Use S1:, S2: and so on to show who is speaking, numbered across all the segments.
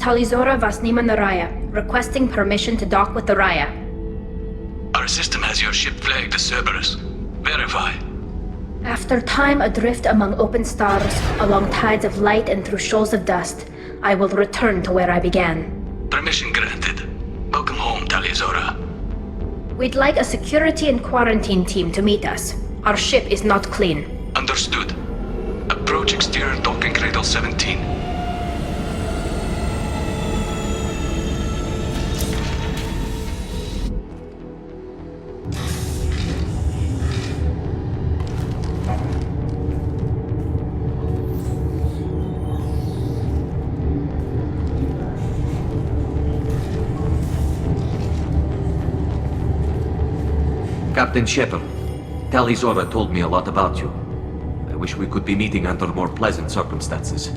S1: Talizora Vasnima Naraya, requesting permission to dock with the Raya.
S2: Our system has your ship flagged as Cerberus. Verify.
S1: After time adrift among open stars, along tides of light and through shoals of dust, I will return to where I began.
S2: Permission granted. Welcome home, Talizora.
S1: We'd like a security and quarantine team to meet us. Our ship is not clean.
S2: Understood. Approach exterior docking cradle 17.
S3: Captain Shepard, Talizora told me a lot about you. I wish we could be meeting under more pleasant circumstances.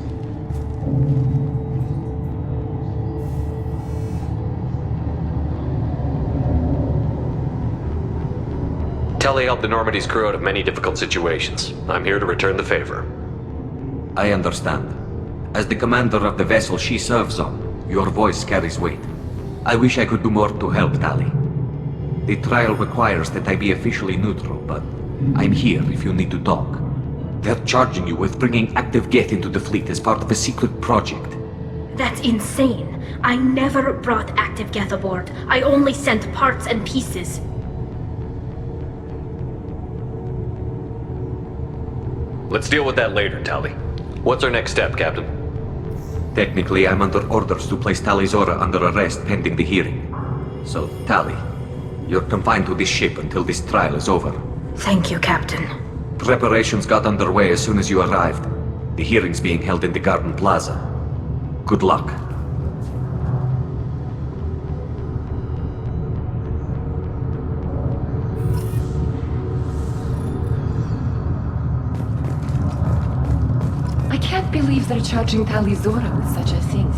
S4: Tali helped the Normandy's crew out of many difficult situations. I'm here to return the favor.
S3: I understand. As the commander of the vessel she serves on, your voice carries weight. I wish I could do more to help Tali. The trial requires that I be officially neutral, but I'm here if you need to talk. They're charging you with bringing active Geth into the fleet as part of a secret project.
S1: That's insane. I never brought active Geth aboard. I only sent parts and pieces.
S4: Let's deal with that later, Tali. What's our next step, Captain?
S3: Technically, I'm under orders to place Talizora under arrest pending the hearing. So, Tali, you're confined to this ship until this trial is over.
S1: Thank you, Captain.
S3: Preparations got underway as soon as you arrived. The hearing's being held in the Garden Plaza. Good luck.
S5: I can't believe they're charging Talizora with such a thing.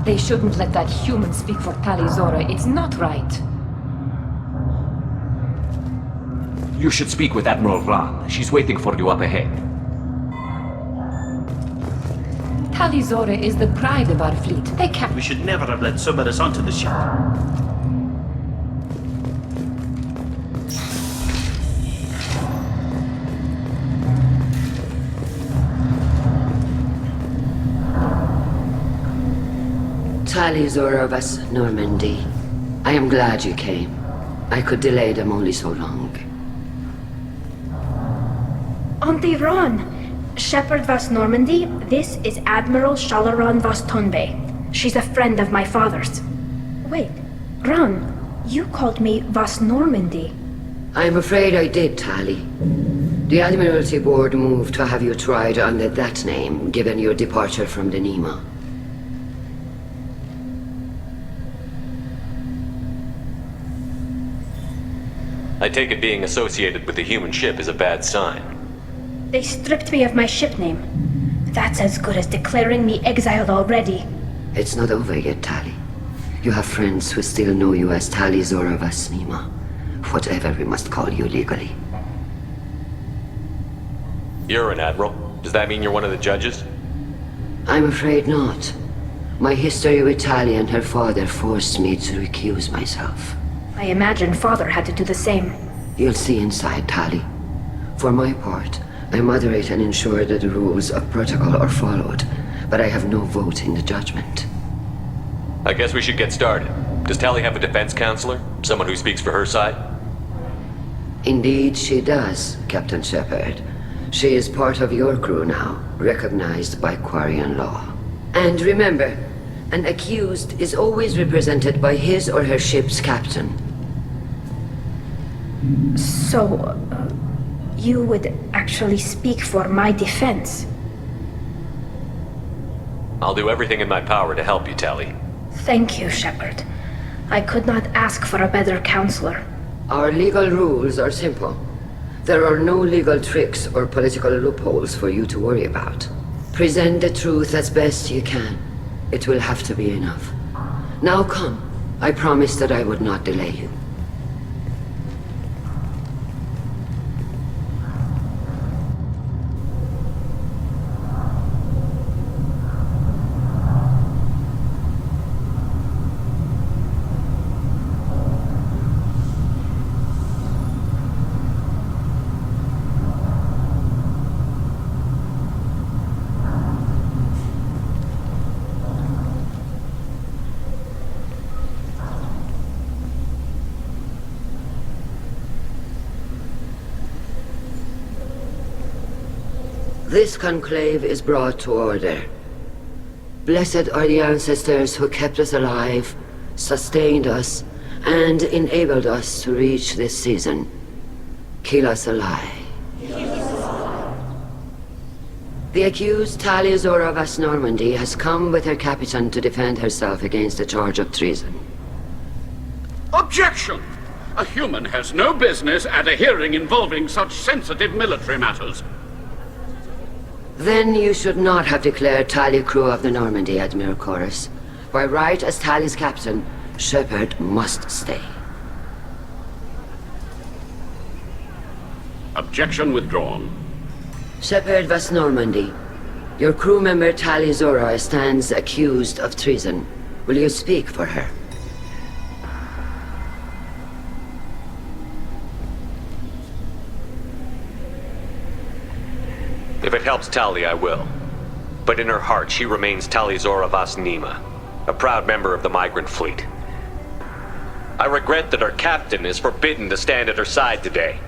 S5: They shouldn't let that human speak for Talizora. It's not right.
S3: You should speak with Admiral Ran. She's waiting for you up ahead.
S5: Talizora is the pride of our fleet. They can't...
S6: We should never have let Cerberus onto the ship.
S7: Talizora vas Normandy. I am glad you came. I could delay them only so long.
S1: Auntie Ron! Shepard Vas Normandy, this is Admiral Shalaran Vas Tonbe. She's a friend of my father's. Wait, Ron, you called me Vas Normandy.
S7: I'm afraid I did, Tali. The Admiralty Board moved to have you tried under that name, given your departure from the Nima.
S4: I take it being associated with the human ship is a bad sign.
S1: They stripped me of my ship name. That's as good as declaring me exiled already.
S7: It's not over yet, Tali. You have friends who still know you as Talizora vas Nima. Whatever we must call you legally.
S4: You're an admiral. Does that mean you're one of the judges?
S7: I'm afraid not. My history with Tali and her father forced me to recuse myself.
S1: I imagine father had to do the same.
S7: You'll see inside, Tali. For my part, I moderate and ensure that the rules of protocol are followed, but I have no vote in the judgment.
S4: I guess we should get started. Does Tali have a defense counselor? Someone who speaks for her side?
S7: Indeed she does, Captain Shepard. She is part of your crew now, recognized by Quarian law. And remember, an accused is always represented by his or her ship's captain.
S1: So, you would actually speak for my defense?
S4: I'll do everything in my power to help you, Tali.
S1: Thank you, Shepard. I could not ask for a better counselor.
S7: Our legal rules are simple. There are no legal tricks or political loopholes for you to worry about. Present the truth as best you can. It will have to be enough. Now come. I promised that I would not delay you. This conclave is brought to order. Blessed are the ancestors who kept us alive, sustained us, and enabled us to reach this season. Kill us alive. The accused Talia Zora Vas Normandy has come with her captain to defend herself against a charge of treason.
S8: Objection! A human has no business at a hearing involving such sensitive military matters.
S7: Then you should not have declared Talia crew of the Normandy, Admiral Chorus. By right as Talia's captain, Shepard must stay.
S8: Objection withdrawn.
S7: Shepard Vas Normandy, your crew member Talia Zora stands accused of treason. Will you speak for her?
S4: If it helps Tali, I will. But in her heart, she remains Tali Zora Vas Nima, a proud member of the migrant fleet. I regret that our captain is forbidden to stand at her side today.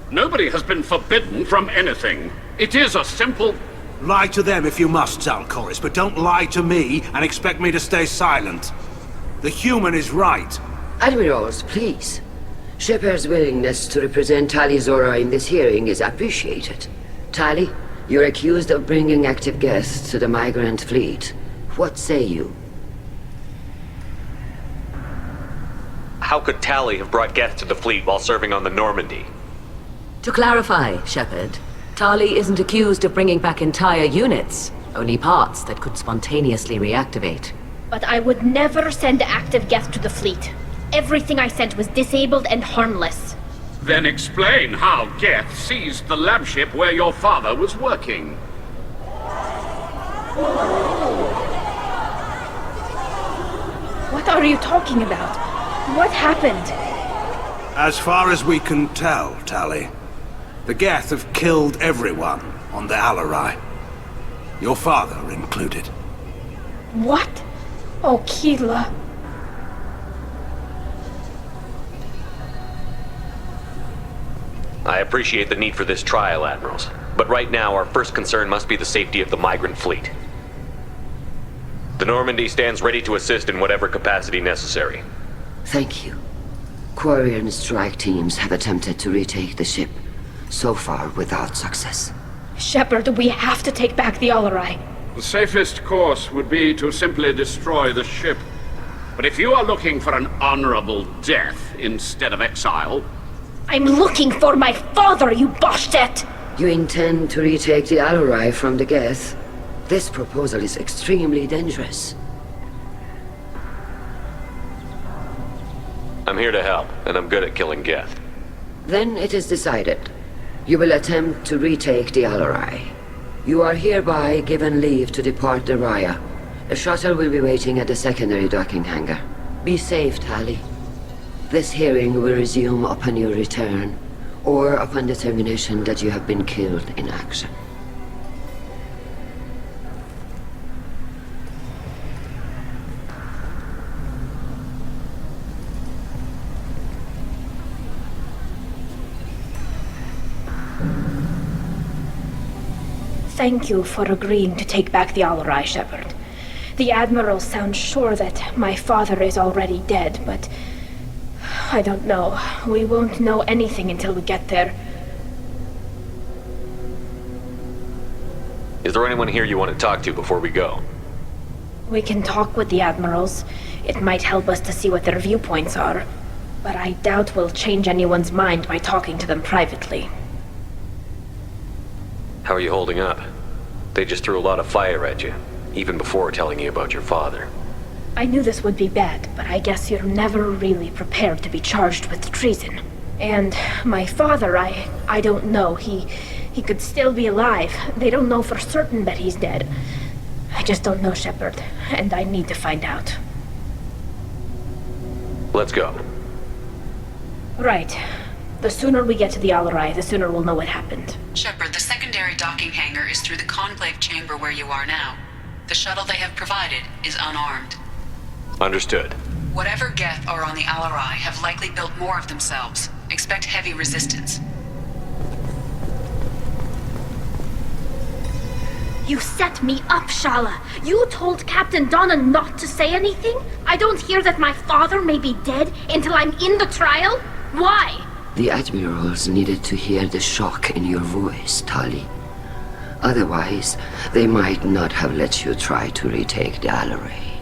S8: Nobody has been forbidden from anything. It is a simple...
S9: Lie to them if you must, Zalcoris, but don't lie to me and expect me to stay silent. The human is right.
S7: Admirals, please. Shepard's willingness to represent Talia Zora in this hearing is appreciated. Tali, you're accused of bringing active guests to the migrant fleet. What say you?
S4: How could Tali have brought guests to the fleet while serving on the Normandy?
S10: To clarify, Shepard, Tali isn't accused of bringing back entire units, only parts that could spontaneously reactivate.
S1: But I would never send active guests to the fleet. Everything I sent was disabled and harmless.
S8: Then explain how Geth seized the lab ship where your father was working.
S1: What are you talking about? What happened?
S9: As far as we can tell, Tali, the Geth have killed everyone on the Alarai. Your father included.
S1: What? Oh, Keela.
S4: I appreciate the need for this trial, Admirals. But right now, our first concern must be the safety of the migrant fleet. The Normandy stands ready to assist in whatever capacity necessary.
S7: Thank you. Quarian strike teams have attempted to retake the ship, so far without success.
S1: Shepard, we have to take back the Alarai.
S8: The safest course would be to simply destroy the ship. But if you are looking for an honorable death instead of exile...
S1: I'm looking for my father, you bastet!
S7: You intend to retake the Alarai from the Geth? This proposal is extremely dangerous.
S4: I'm here to help, and I'm good at killing Geth.
S7: Then it is decided. You will attempt to retake the Alarai. You are hereby given leave to depart the Raya. A shuttle will be waiting at the secondary docking hangar. Be safe, Tali. This hearing will resume upon your return, or upon determination that you have been killed in action.
S1: Thank you for agreeing to take back the Alarai, Shepard. The Admiral sounds sure that my father is already dead, but... I don't know. We won't know anything until we get there.
S4: Is there anyone here you want to talk to before we go?
S1: We can talk with the Admirals. It might help us to see what their viewpoints are. But I doubt we'll change anyone's mind by talking to them privately.
S4: How are you holding up? They just threw a lot of fire at you, even before telling you about your father.
S1: I knew this would be bad, but I guess you're never really prepared to be charged with treason. And my father, I don't know. He could still be alive. They don't know for certain that he's dead. I just don't know, Shepard, and I need to find out.
S4: Let's go.
S1: Right. The sooner we get to the Alarai, the sooner we'll know what happened.
S11: Shepard, the secondary docking hangar is through the conclave chamber where you are now. The shuttle they have provided is unarmed.
S4: Understood.
S11: Whatever Geth are on the Alarai have likely built more of themselves. Expect heavy resistance.
S1: You set me up, Shala. You told Captain Donna not to say anything? I don't hear that my father may be dead until I'm in the trial? Why?
S7: The admirals needed to hear the shock in your voice, Tali. Otherwise, they might not have let you try to retake the Alaray.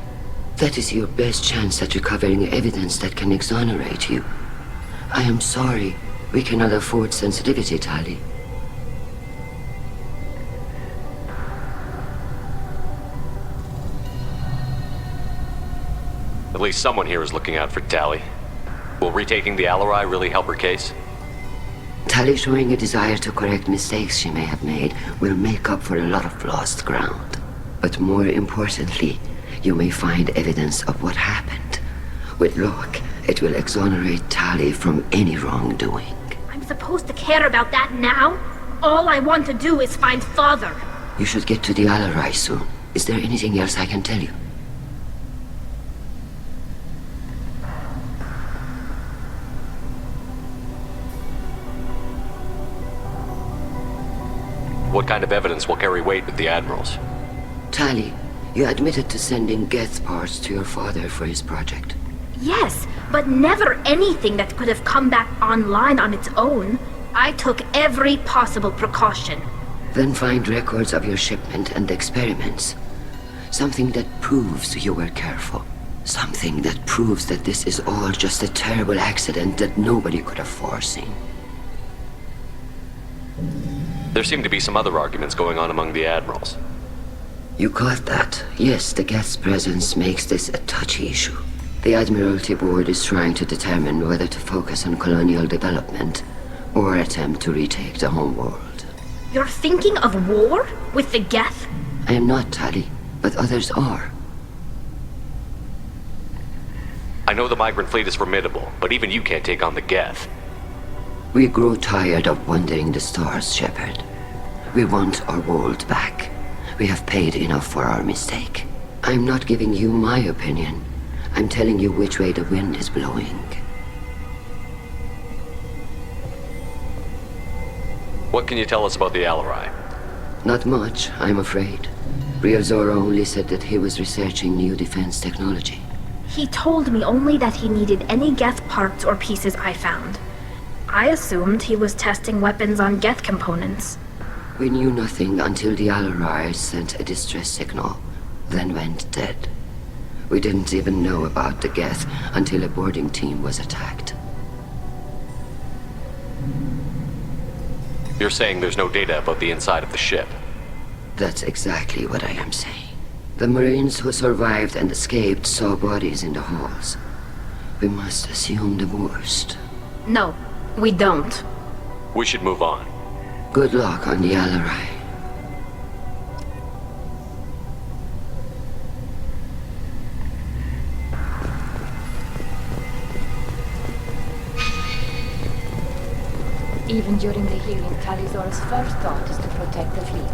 S7: That is your best chance at recovering evidence that can exonerate you. I am sorry. We cannot afford sensitivity, Tali.
S4: At least someone here is looking out for Tali. Will retaking the Alaray really help her case?
S7: Tali showing a desire to correct mistakes she may have made will make up for a lot of lost ground. But more importantly, you may find evidence of what happened. With luck, it will exonerate Tali from any wrongdoing.
S1: I'm supposed to care about that now? All I want to do is find Father.
S7: You should get to the Alaray soon. Is there anything else I can tell you?
S4: What kind of evidence will carry weight with the admirals?
S7: Tali, you admitted to sending Geth parts to your father for his project.
S1: Yes, but never anything that could have come back online on its own. I took every possible precaution.
S7: Then find records of your shipment and experiments. Something that proves you were careful. Something that proves that this is all just a terrible accident that nobody could have foreseen.
S4: There seem to be some other arguments going on among the admirals.
S7: You caught that. Yes, the Geth's presence makes this a touchy issue. The Admiralty Board is trying to determine whether to focus on colonial development or attempt to retake the homeworld.
S1: You're thinking of war? With the Geth?
S7: I am not, Tali, but others are.
S4: I know the migrant fleet is formidable, but even you can't take on the Geth.
S7: We grow tired of wandering the stars, Shepard. We want our world back. We have paid enough for our mistake. I'm not giving you my opinion. I'm telling you which way the wind is blowing.
S4: What can you tell us about the Alaray?
S7: Not much, I'm afraid. Briozora only said that he was researching new defense technology.
S1: He told me only that he needed any Geth parts or pieces I found. I assumed he was testing weapons on Geth components.
S7: We knew nothing until the Alaray sent a distress signal, then went dead. We didn't even know about the Geth until a boarding team was attacked.
S4: You're saying there's no data about the inside of the ship?
S7: That's exactly what I am saying. The Marines who survived and escaped saw bodies in the halls. We must assume the worst.
S1: No, we don't.
S4: We should move on.
S7: Good luck on the Alaray.
S5: Even during the healing, Talizora's first thought is to protect the fleet.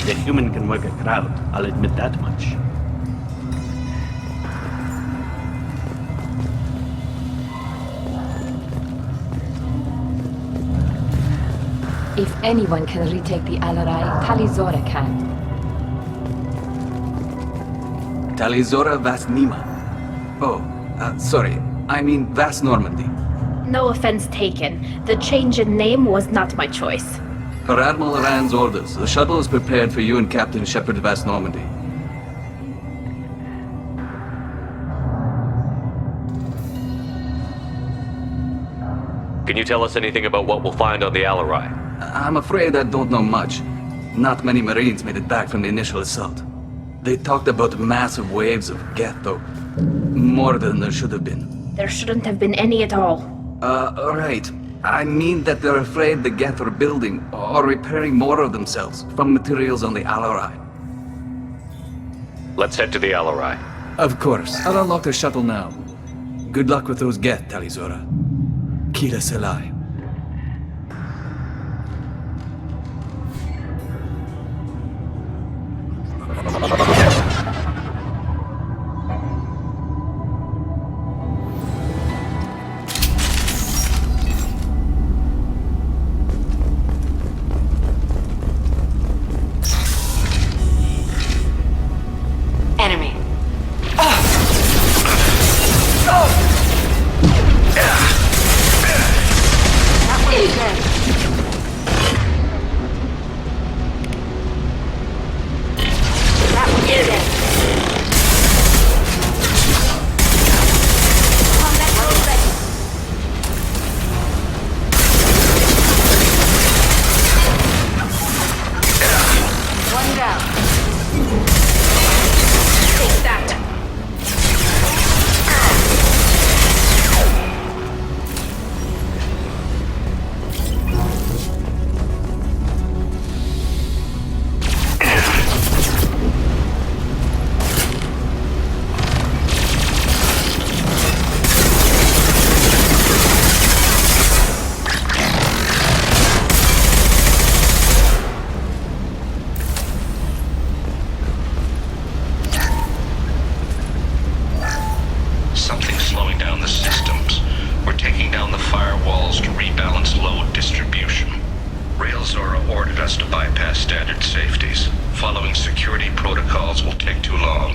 S6: The human can work a crowd, I'll admit that much.
S5: If anyone can retake the Alaray, Talizora can.
S3: Talizora Vast Nima. Oh, sorry. I mean Vast Normandy.
S1: No offense taken. The change in name was not my choice.
S3: Per Admiral Rand's orders, the shuttle is prepared for you and Captain Shepard Vast Normandy.
S4: Can you tell us anything about what we'll find on the Alaray?
S3: I'm afraid I don't know much. Not many Marines made it back from the initial assault. They talked about massive waves of Geth, though. More than there should have been.
S1: There shouldn't have been any at all.
S3: Right. I mean that they're afraid the Geth are building or repairing more of themselves from materials on the Alaray.
S4: Let's head to the Alaray.
S3: Of course. I'll unlock the shuttle now.
S12: Good luck with those Geth, Talizora. Kira Selai.
S11: Enemy. That one's dead. That one's dead. Combat roll ready. One down. Take that.
S13: Something's slowing down the systems. We're taking down the firewalls to rebalance load distribution. Railzora ordered us to bypass standard safeties. Following security protocols will take too long.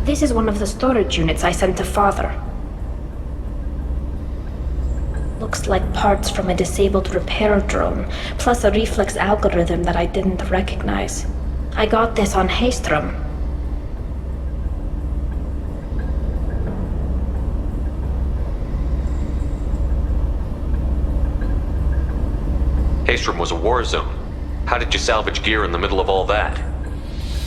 S1: This is one of the storage units I sent to Father. Looks like parts from a disabled repair drone, plus a reflex algorithm that I didn't recognize. I got this on Haystrom.
S4: Haystrom was a war zone. How did you salvage gear in the middle of all that?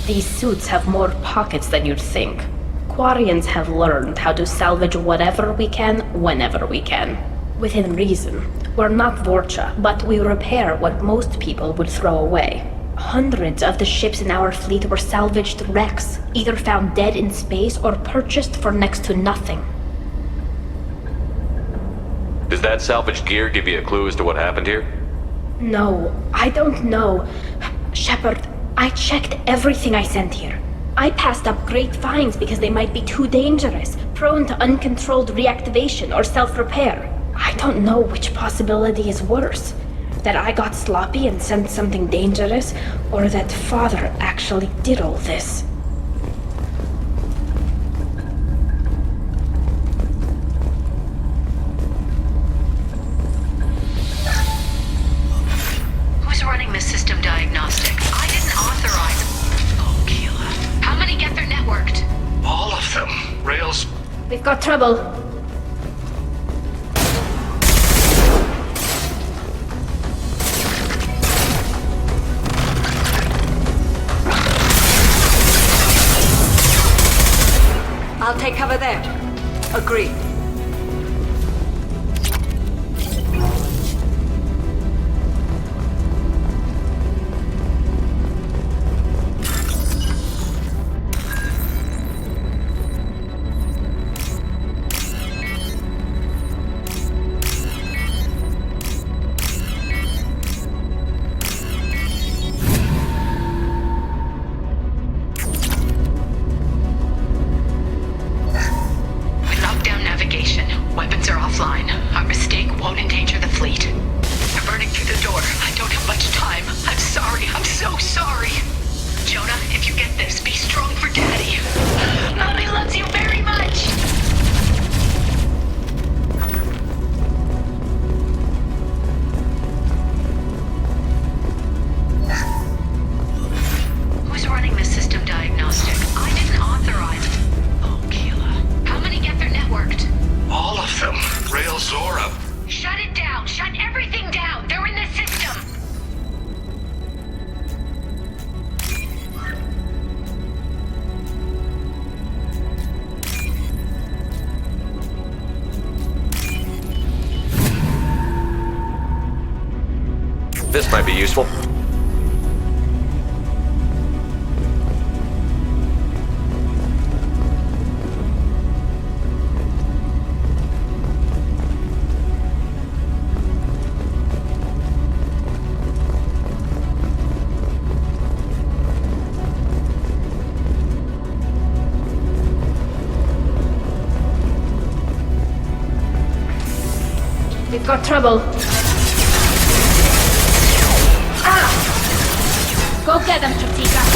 S1: These suits have more pockets than you'd think. Quarians have learned how to salvage whatever we can, whenever we can. Within reason. We're not Vorcha, but we repair what most people would throw away. Hundreds of the ships in our fleet were salvaged wrecks, either found dead in space or purchased for next to nothing.
S4: Does that salvaged gear give you a clue as to what happened here?
S1: No, I don't know. Shepard, I checked everything I sent here. I passed up great finds because they might be too dangerous, prone to uncontrolled reactivation or self-repair. I don't know which possibility is worse. That I got sloppy and sent something dangerous, or that Father actually did all this.
S11: Who's running the system diagnostic? I didn't authorize. Oh, Keela. How many get their networked?
S13: All of them. Rails.
S1: We've got trouble.
S10: I'll take cover there. Agreed.
S4: This might be useful.
S1: We've got trouble. Ah! Go get them, Chatika.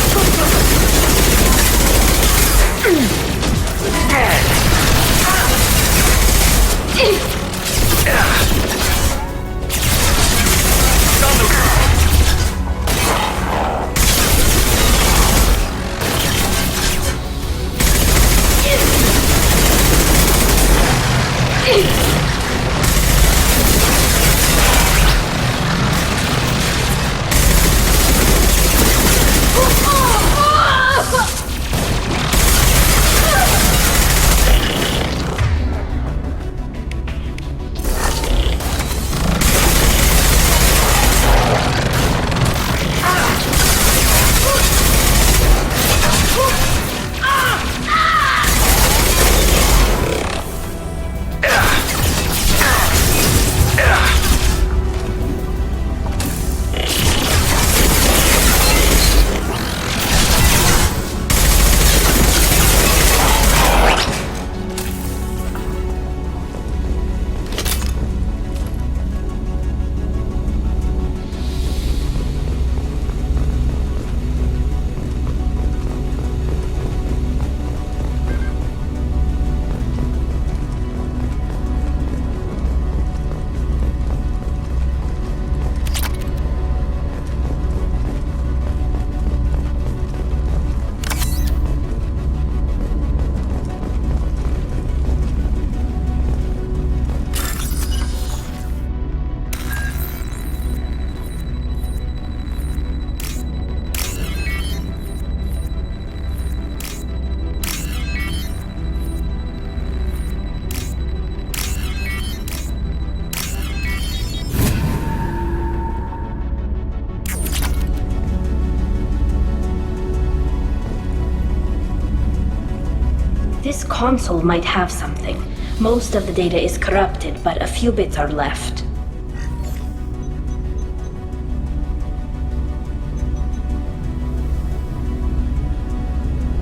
S1: This console might have something. Most of the data is corrupted, but a few bits are left.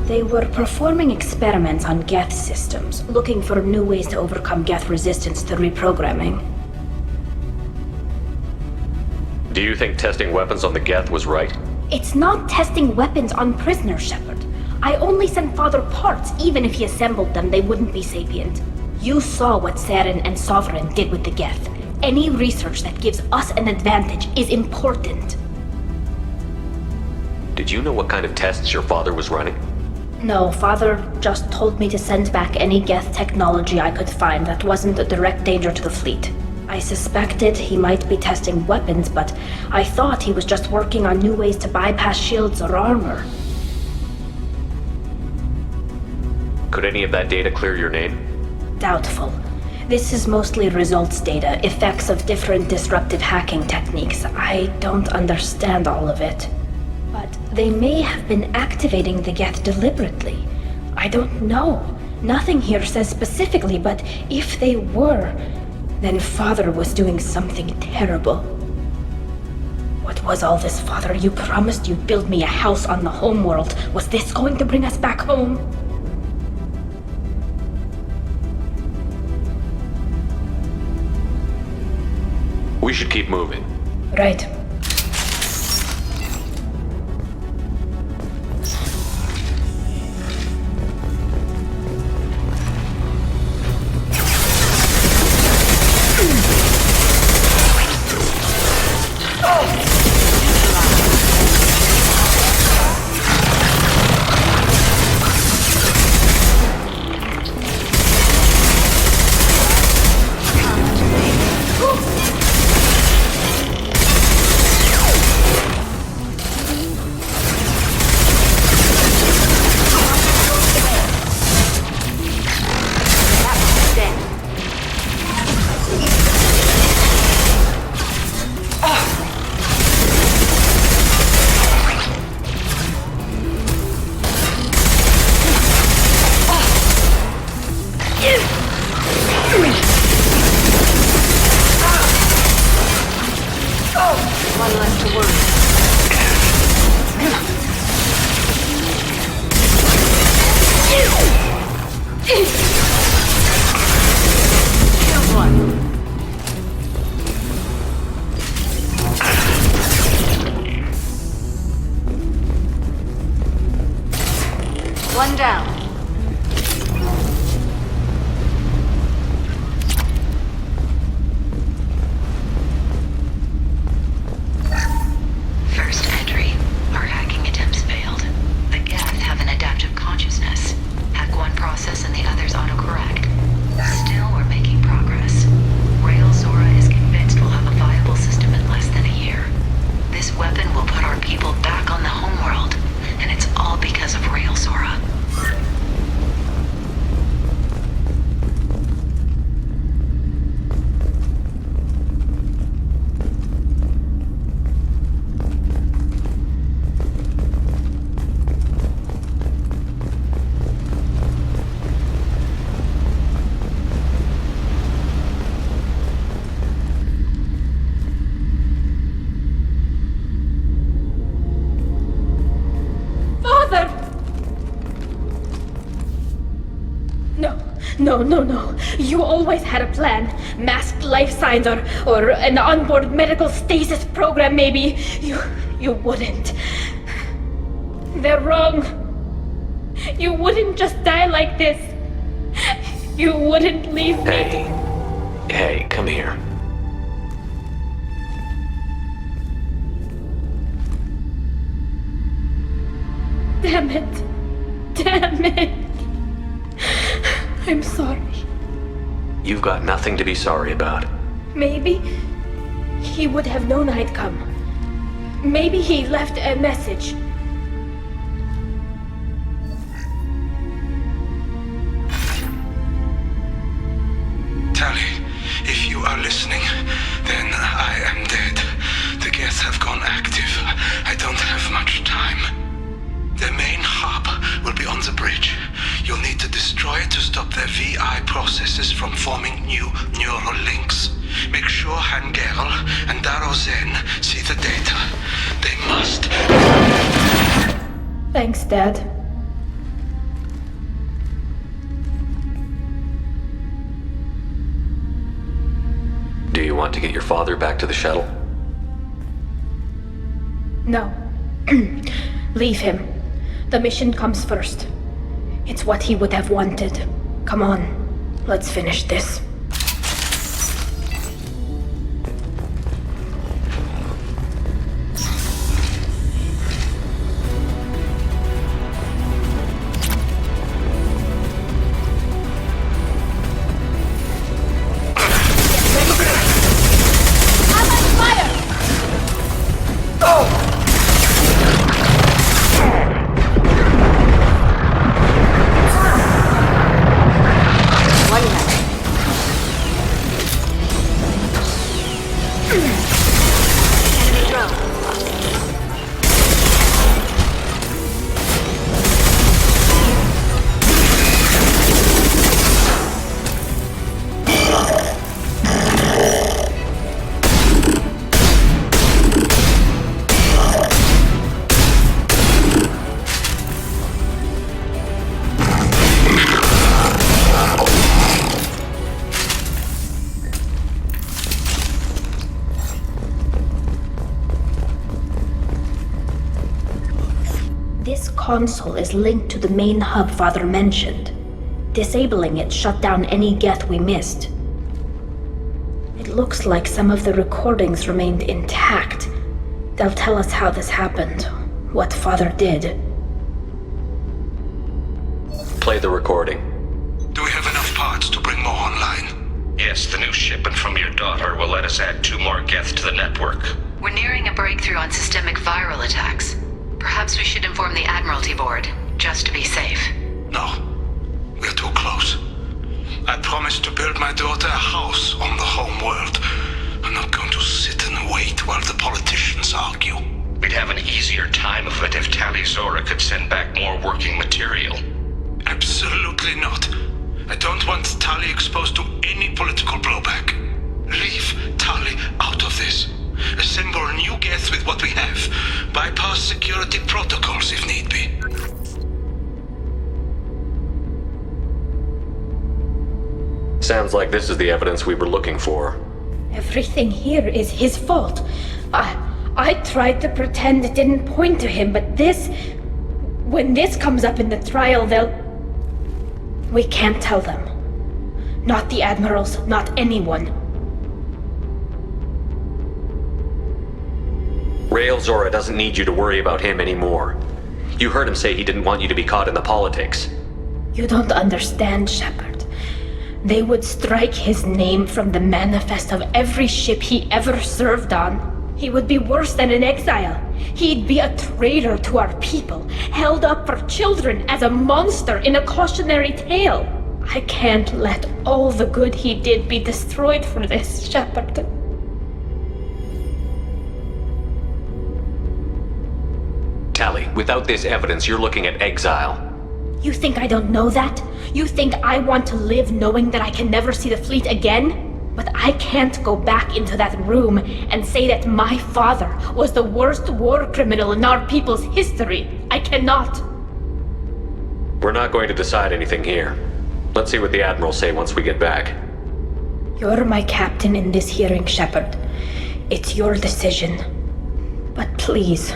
S1: They were performing experiments on Geth systems, looking for new ways to overcome Geth resistance to reprogramming.
S4: Do you think testing weapons on the Geth was right?
S1: It's not testing weapons on prisoners, Shepard. I only sent Father parts. Even if he assembled them, they wouldn't be sapient. You saw what Saren and Sovereign did with the Geth. Any research that gives us an advantage is important.
S4: Did you know what kind of tests your father was running?
S1: No, Father just told me to send back any Geth technology I could find that wasn't a direct danger to the fleet. I suspected he might be testing weapons, but I thought he was just working on new ways to bypass shields or armor.
S4: Could any of that data clear your name?
S1: Doubtful. This is mostly results data, effects of different disruptive hacking techniques. I don't understand all of it. But they may have been activating the Geth deliberately. I don't know. Nothing here says specifically, but if they were, then Father was doing something terrible. What was all this, Father? You promised you'd build me a house on the homeworld. Was this going to bring us back home?
S4: We should keep moving.
S1: Right.
S5: cause to worry. Killed one. One down.
S11: First entry. Our hacking attempts failed. The Geth have an adaptive consciousness. Hack one process and the others autocorrect. Still, we're making progress. Rail Zora is convinced we'll have a viable system in less than a year. This weapon will put our people back on the homeworld, and it's all because of Rail Zora.
S1: No. You always had a plan. Masked life signs or an onboard medical stasis program, maybe. You wouldn't. They're wrong. You wouldn't just die like this. You wouldn't leave me.
S4: Hey, come here.
S1: Damn it. I'm sorry.
S4: You've got nothing to be sorry about.
S1: Maybe he would have known I'd come. Maybe he left a message.
S9: Tali, if you are listening, then I am dead. The Geth have gone active. I don't have much time. The main hub will be on the bridge. You'll need to destroy it to stop their VI processes from forming new neural links. Make sure Hangerl and Darozen see the data. They must.
S1: Thanks, Dad.
S4: Do you want to get your father back to the shuttle?
S1: No. Leave him. The mission comes first. It's what he would have wanted. Come on, let's finish this. This console is linked to the main hub Father mentioned. Disabling it shut down any Geth we missed. It looks like some of the recordings remained intact. They'll tell us how this happened, what Father did.
S4: Play the recording.
S9: Do we have enough parts to bring more online?
S13: Yes, the new shipment from your daughter will let us add 2 more Geth to the network.
S11: We're nearing a breakthrough on systemic viral attacks. Perhaps we should inform the Admiralty Board, just to be safe.
S9: No. We're too close. I promised to build my daughter a house on the home world. I'm not going to sit and wait while the politicians argue.
S13: We'd have an easier time of it if Tali Zora could send back more working material.
S9: Absolutely not. I don't want Tali exposed to any political blowback. Leave Tali out of this. Assemble new Geth with what we have. Bypass security protocols if need be.
S4: Sounds like this is the evidence we were looking for.
S1: Everything here is his fault. I tried to pretend it didn't point to him, but this... When this comes up in the trial, they'll... We can't tell them. Not the admirals, not anyone.
S4: Rael Zora doesn't need you to worry about him anymore. You heard him say he didn't want you to be caught in the politics.
S1: You don't understand, Shepard. They would strike his name from the manifest of every ship he ever served on. He would be worse than an exile. He'd be a traitor to our people, held up for children as a monster in a cautionary tale. I can't let all the good he did be destroyed for this, Shepard.
S4: Tali, without this evidence, you're looking at exile.
S1: You think I don't know that? You think I want to live knowing that I can never see the fleet again? But I can't go back into that room and say that my father was the worst war criminal in our people's history. I cannot.
S4: We're not going to decide anything here. Let's see what the Admirals say once we get back.
S1: You're my captain in this hearing, Shepard. It's your decision. But please,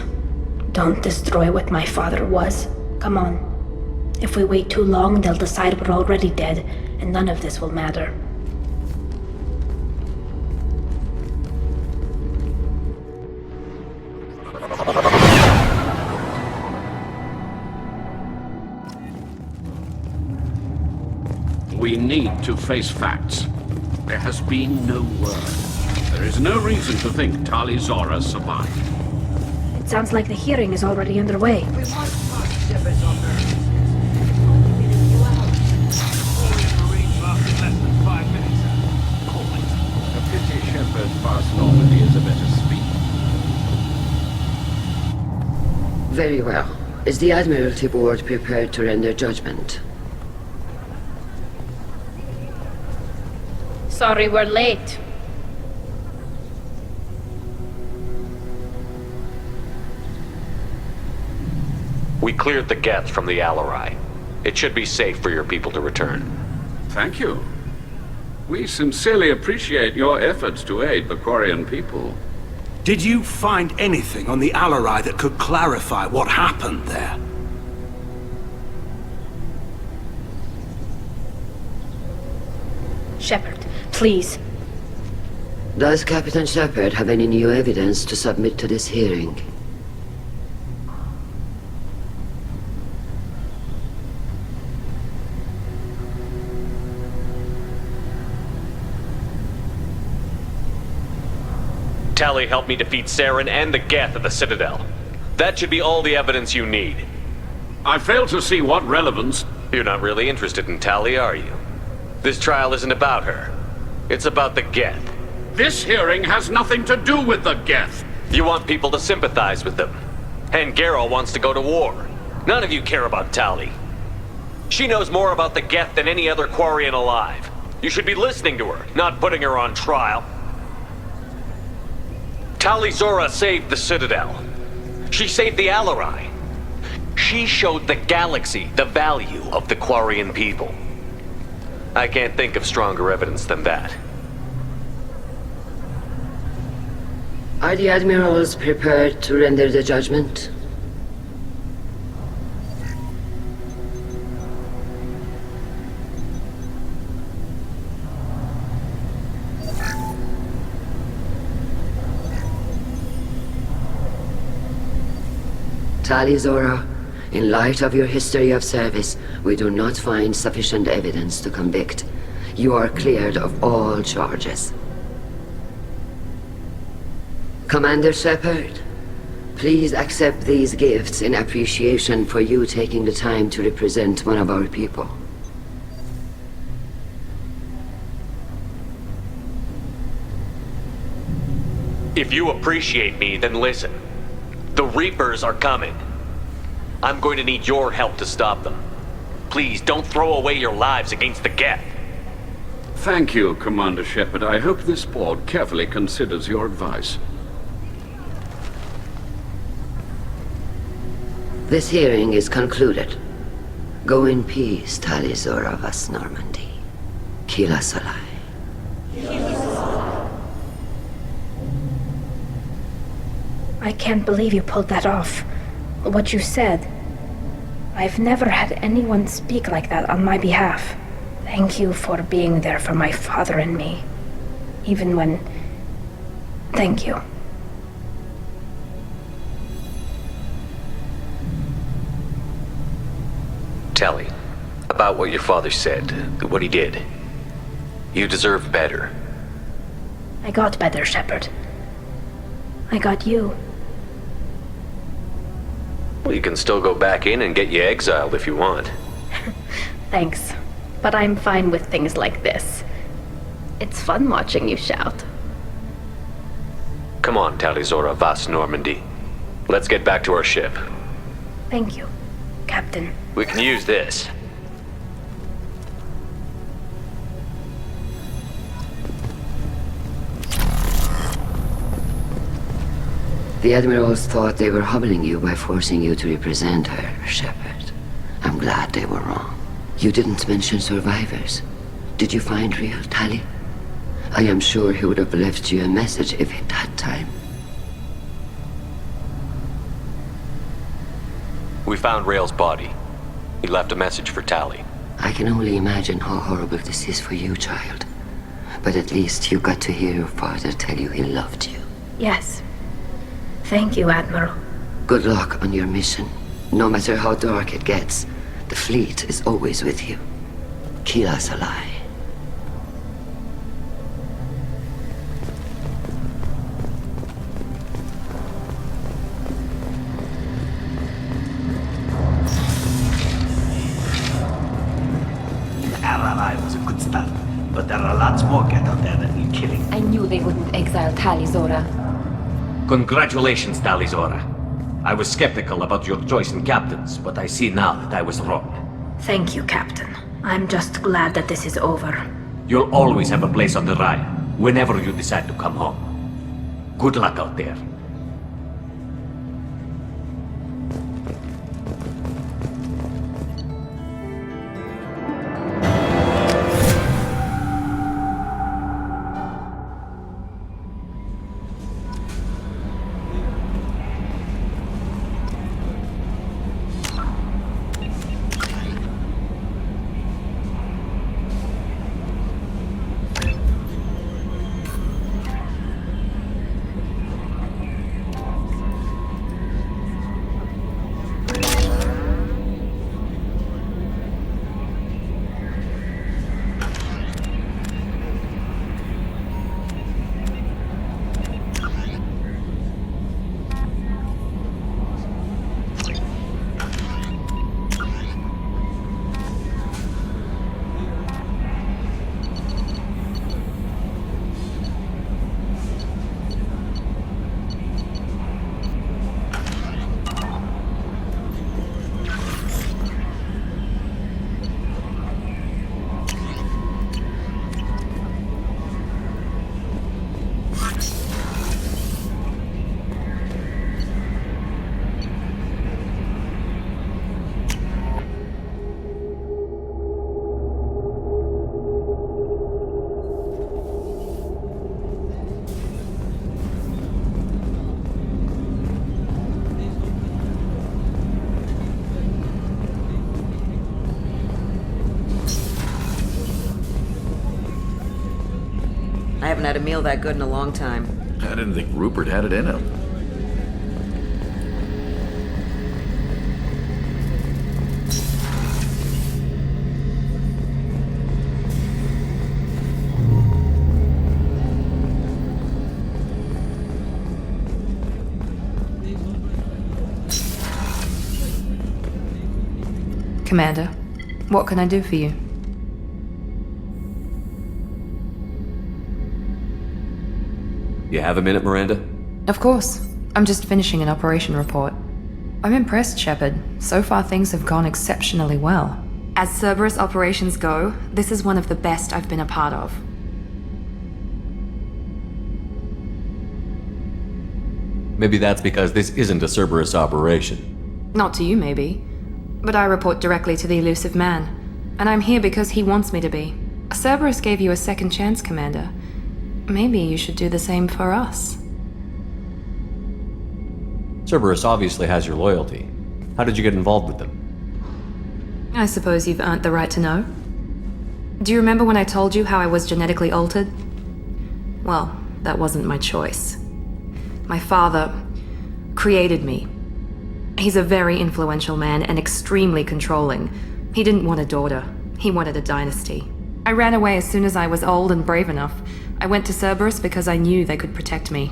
S1: don't destroy what my father was. Come on. If we wait too long, they'll decide we're already dead, and none of this will matter.
S8: We need to face facts. There has been no word. There is no reason to think Tali Zora survived.
S1: It sounds like the hearing is already underway.
S7: We want Shepard's offer.
S8: A pity Shepard past Normandy is a better speed.
S7: Very well. Is the Admiralty Board prepared to render judgment?
S1: Sorry we're late.
S4: We cleared the Geth from the Alarai. It should be safe for your people to return.
S8: Thank you. We sincerely appreciate your efforts to aid the Quarian people.
S12: Did you find anything on the Alarai that could clarify what happened there?
S1: Shepard, please.
S7: Does Captain Shepard have any new evidence to submit to this hearing?
S4: Tali helped me defeat Saren and the Geth at the Citadel. That should be all the evidence you need.
S8: I fail to see what relevance...
S4: You're not really interested in Tali, are you? This trial isn't about her. It's about the Geth.
S8: This hearing has nothing to do with the Geth.
S4: You want people to sympathize with them. And Garrow wants to go to war. None of you care about Tali. She knows more about the Geth than any other Quarian alive. You should be listening to her, not putting her on trial. Tali Zora saved the Citadel. She saved the Alarai. She showed the galaxy the value of the Quarian people. I can't think of stronger evidence than that.
S7: Are the Admirals prepared to render the judgment? Tali Zora, in light of your history of service, we do not find sufficient evidence to convict. You are cleared of all charges. Commander Shepard, please accept these gifts in appreciation for you taking the time to represent one of our people.
S4: If you appreciate me, then listen. The Reapers are coming. I'm going to need your help to stop them. Please, don't throw away your lives against the Geth.
S8: Thank you, Commander Shepard. I hope this board carefully considers your advice.
S7: This hearing is concluded. Go in peace, Tali Zora Vas Normandy. Kila Salai.
S1: I can't believe you pulled that off. What you said. I've never had anyone speak like that on my behalf. Thank you for being there for my father and me. Even when... Thank you.
S4: Tali, about what your father said, what he did. You deserve better.
S1: I got better, Shepard. I got you.
S4: Well, you can still go back in and get you exiled if you want.
S1: Thanks. But I'm fine with things like this. It's fun watching you shout.
S4: Come on, Tali Zora Vas Normandy. Let's get back to our ship.
S1: Thank you, Captain.
S4: We can use this.
S7: The Admirals thought they were humbling you by forcing you to represent her, Shepard. I'm glad they were wrong. You didn't mention survivors. Did you find real Tali? I am sure he would have left you a message if he'd had time.
S4: We found Rael's body. He left a message for Tali.
S7: I can only imagine how horrible this is for you, child. But at least you got to hear your father tell you he loved you.
S1: Yes. Thank you, Admiral.
S7: Good luck on your mission. No matter how dark it gets, the fleet is always with you. Kila Salai.
S6: RRI was a good start, but there are lots more get out there that need killing.
S5: I knew they wouldn't exile Tali Zora.
S3: Congratulations, Tali Zora. I was skeptical about your choice in captains, but I see now that I was wrong.
S1: Thank you, Captain. I'm just glad that this is over.
S3: You'll always have a place on the Rhine, whenever you decide to come home. Good luck out there.
S14: I haven't had a meal that good in a long time.
S15: I didn't think Rupert had it in him.
S16: Commander, what can I do for you?
S3: You have a minute, Miranda?
S16: Of course. I'm just finishing an operation report. I'm impressed, Shepard. So far things have gone exceptionally well. As Cerberus operations go, this is one of the best I've been a part of.
S3: Maybe that's because this isn't a Cerberus operation.
S16: Not to you, maybe. But I report directly to the elusive man. And I'm here because he wants me to be. Cerberus gave you a second chance, Commander. Maybe you should do the same for us.
S17: Cerberus obviously has your loyalty. How did you get involved with them?
S16: I suppose you've earned the right to know. Do you remember when I told you how I was genetically altered? Well, that wasn't my choice. My father created me. He's a very influential man and extremely controlling. He didn't want a daughter. He wanted a dynasty. I ran away as soon as I was old and brave enough. I went to Cerberus because I knew they could protect me.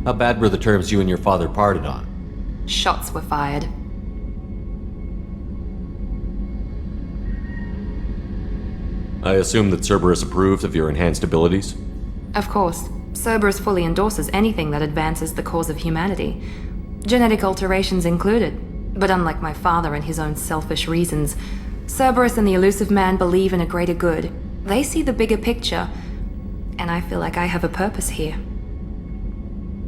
S17: How bad were the terms you and your father parted on?
S16: Shots were fired.
S17: I assume that Cerberus approved of your enhanced abilities?
S16: Of course. Cerberus fully endorses anything that advances the cause of humanity. Genetic alterations included. But unlike my father and his own selfish reasons, Cerberus and the elusive man believe in a greater good. They see the bigger picture, and I feel like I have a purpose here.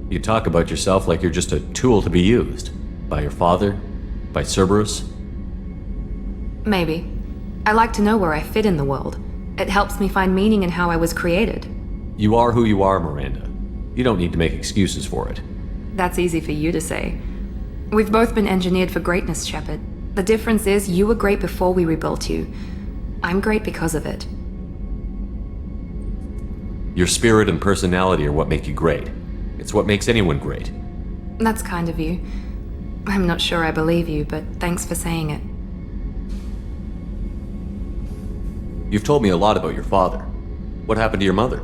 S17: You talk about yourself like you're just a tool to be used. By your father? By Cerberus?
S16: Maybe. I like to know where I fit in the world. It helps me find meaning in how I was created.
S17: You are who you are, Miranda. You don't need to make excuses for it.
S16: That's easy for you to say. We've both been engineered for greatness, Shepard. The difference is you were great before we rebuilt you. I'm great because of it.
S17: Your spirit and personality are what make you great. It's what makes anyone great.
S16: That's kind of you. I'm not sure I believe you, but thanks for saying it.
S17: You've told me a lot about your father. What happened to your mother?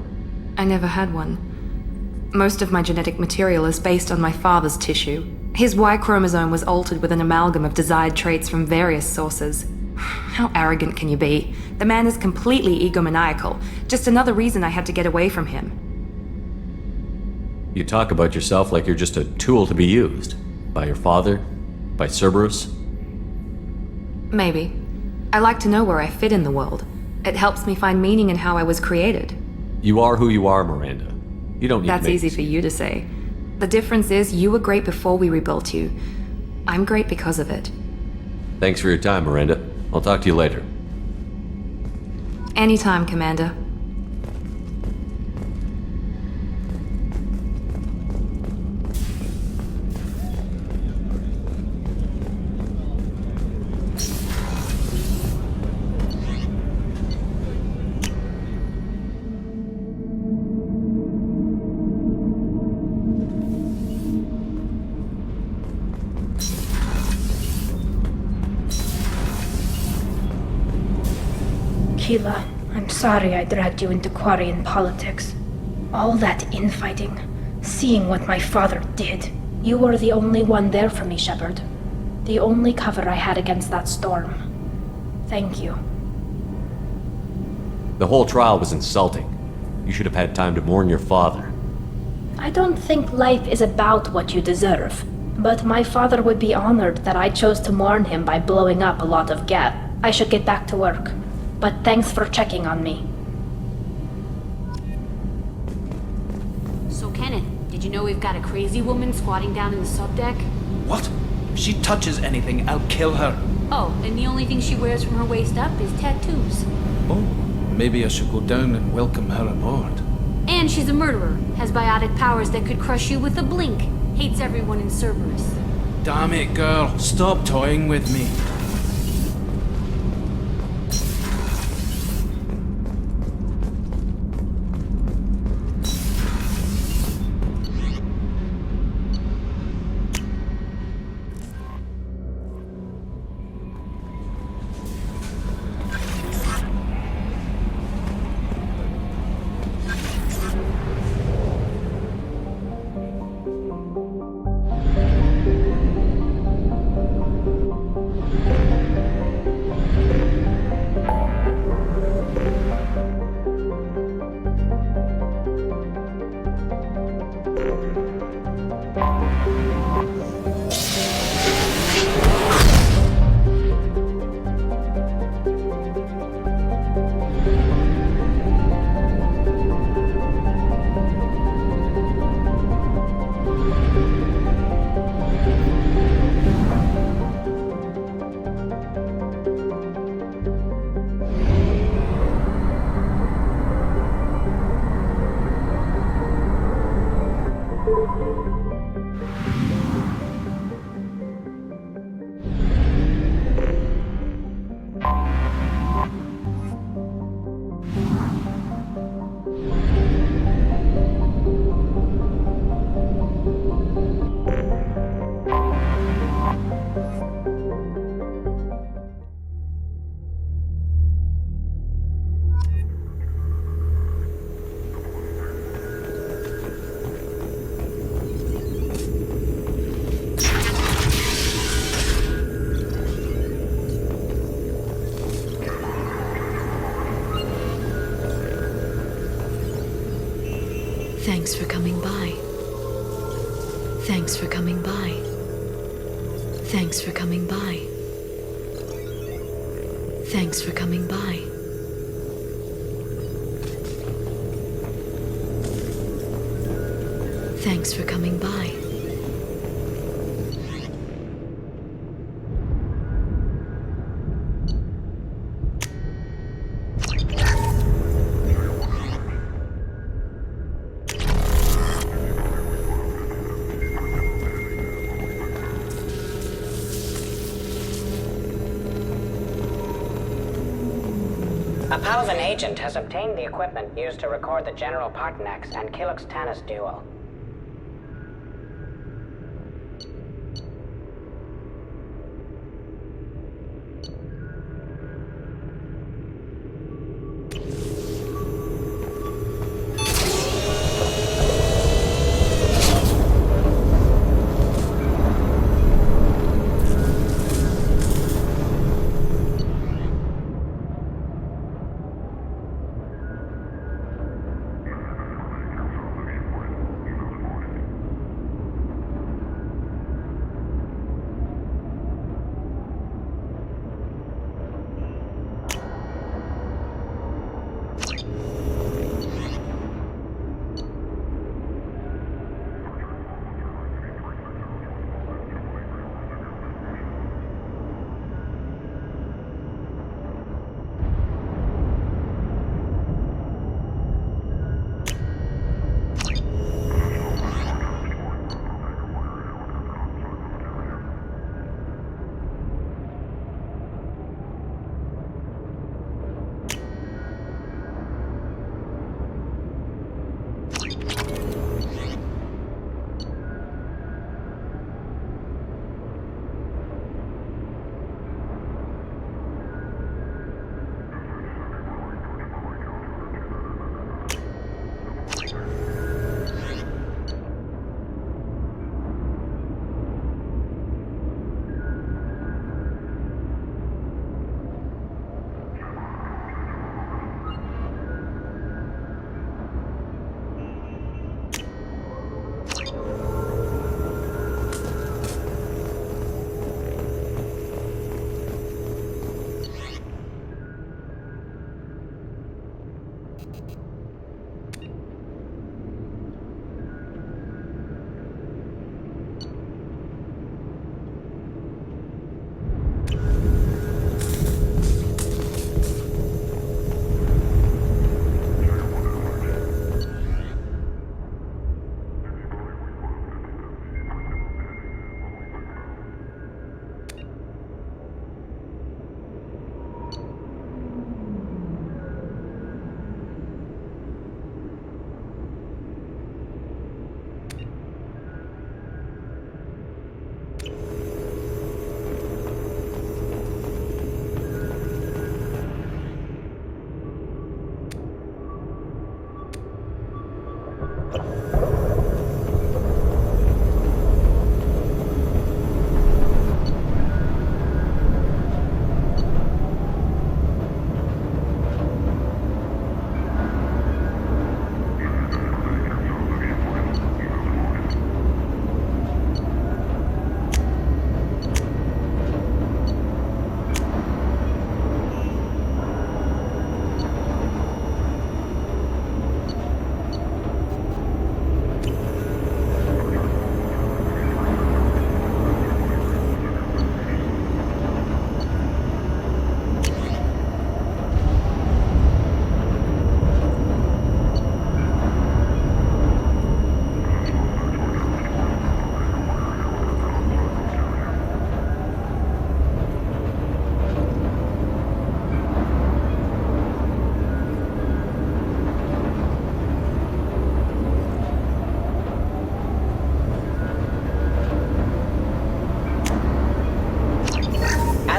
S16: I never had one. Most of my genetic material is based on my father's tissue. His Y chromosome was altered with an amalgam of desired traits from various sources. How arrogant can you be? The man is completely egomaniacal. Just another reason I had to get away from him.
S17: You talk about yourself like you're just a tool to be used. By your father? By Cerberus?
S16: Maybe. I like to know where I fit in the world. It helps me find meaning in how I was created.
S17: You are who you are, Miranda. You don't need
S16: That's
S17: to make
S16: easy for you to say. The difference is you were great before we rebuilt you. I'm great because of it.
S17: Thanks for your time, Miranda. I'll talk to you later.
S16: Anytime, Commander.
S1: Keela, I'm sorry I dragged you into Quarian politics. All that infighting, seeing what my father did. You were the only one there for me, Shepard. The only cover I had against that storm. Thank you.
S17: The whole trial was insulting. You should have had time to mourn your father.
S1: I don't think life is about what you deserve, but my father would be honored that I chose to mourn him by blowing up a lot of Geth. I should get back to work. But thanks for checking on me.
S18: So, Kenneth, did you know we've got a crazy woman squatting down in the subdeck?
S6: What? If she touches anything, I'll kill her.
S18: Oh, and the only thing she wears from her waist up is tattoos.
S6: Oh, maybe I should go down and welcome her aboard.
S18: And she's a murderer, has biotic powers that could crush you with a blink, hates everyone in Cerberus.
S6: Damn it, girl. Stop toying with me.
S11: Thanks for coming by. Thanks for coming by. Thanks for coming by. Thanks for coming by. Thanks for coming by.
S19: A Palvan agent has obtained the equipment used to record the General Partenax and Kilux-Tanis duel.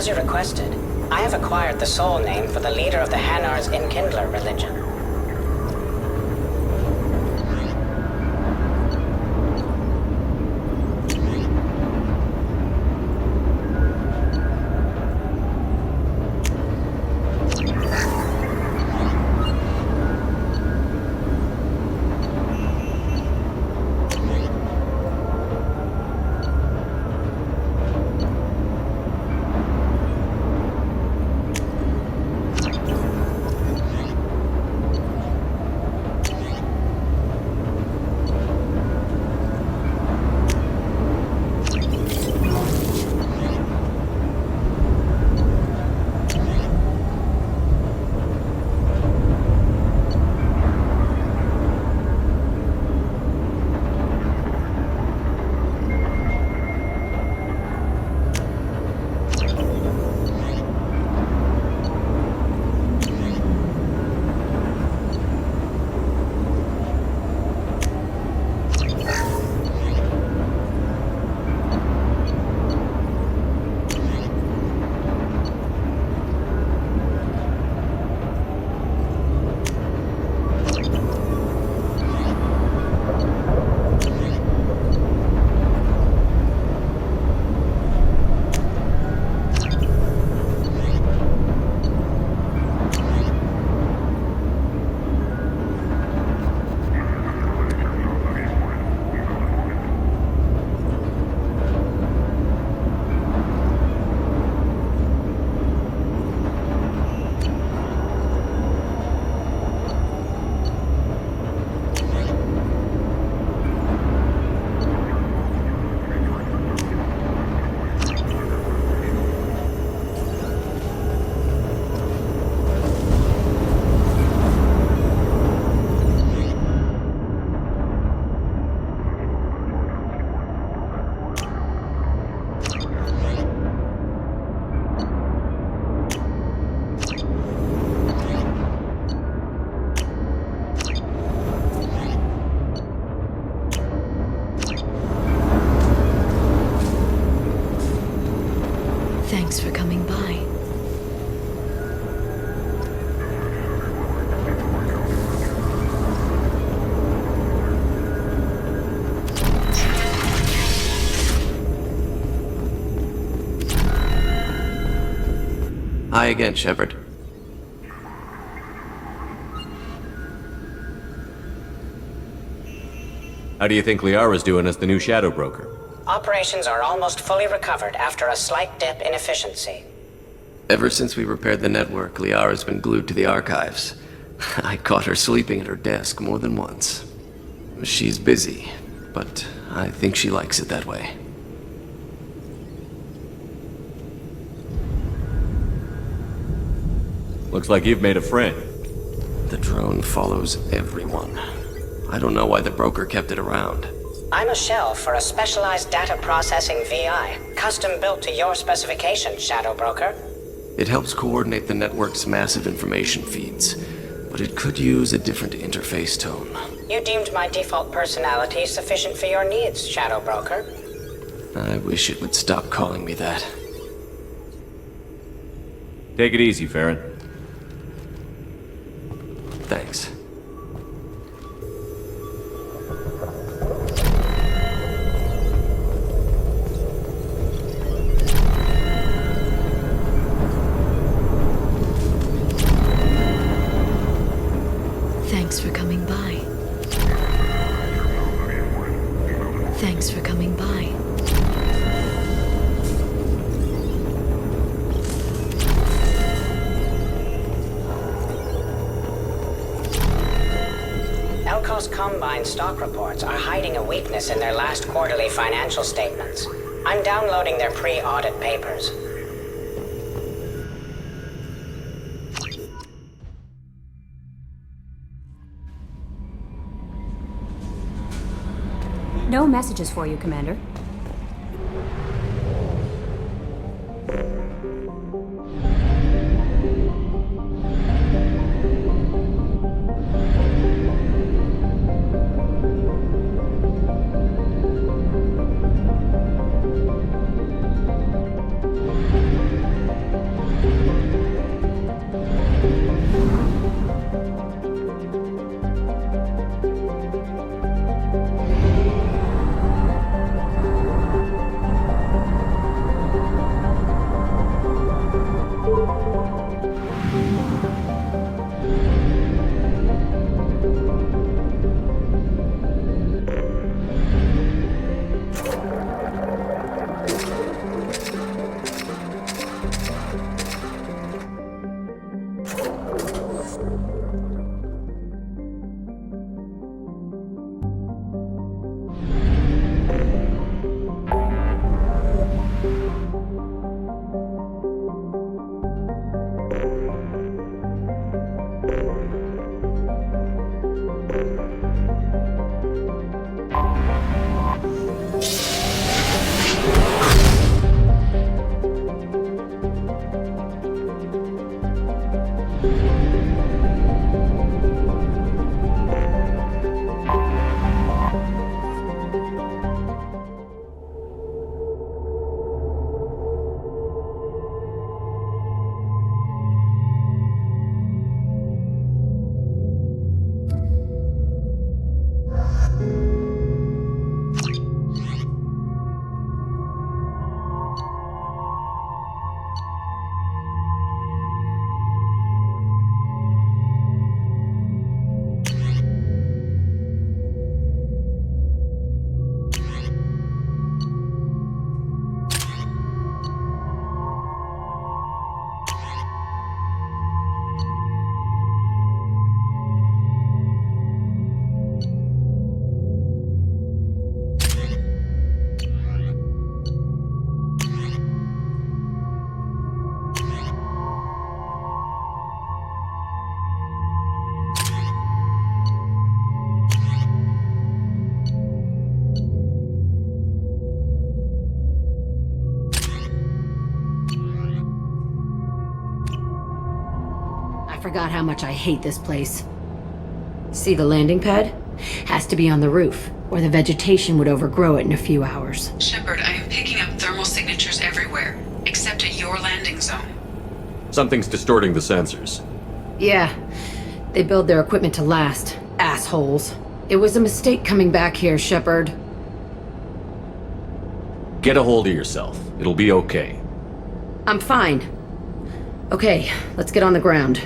S19: As you requested, I have acquired the soul name for the leader of the Hanar's Enkindler religion.
S20: Hi again, Shepard.
S17: How do you think Liara's doing as the new Shadow Broker?
S19: Operations are almost fully recovered after a slight dip in efficiency.
S20: Ever since we repaired the network, Liara's been glued to the archives. I caught her sleeping at her desk more than once. She's busy, but I think she likes it that way.
S17: Looks like you've made a friend.
S20: The drone follows everyone. I don't know why the broker kept it around.
S19: I'm a shell for a specialized data processing VI, custom built to your specifications, Shadow Broker.
S20: It helps coordinate the network's massive information feeds, but it could use a different interface tone.
S19: You deemed my default personality sufficient for your needs, Shadow Broker.
S20: I wish it would stop calling me that.
S17: Take it easy, Farron.
S20: Thanks.
S21: Thanks for coming by. Thanks for coming by.
S19: Elko's Combine stock reports are hiding a weakness in their last quarterly financial statements. I'm downloading their pre-audit papers.
S18: No messages for you, Commander.
S10: Forgot how much I hate this place. See the landing pad? Has to be on the roof, or the vegetation would overgrow it in a few hours.
S22: Shepard, I am picking up thermal signatures everywhere, except at your landing zone.
S17: Something's distorting the sensors.
S10: Yeah, they build their equipment to last. Assholes. It was a mistake coming back here, Shepard.
S17: Get a hold of yourself. It'll be okay.
S10: I'm fine. Okay, let's get on the ground.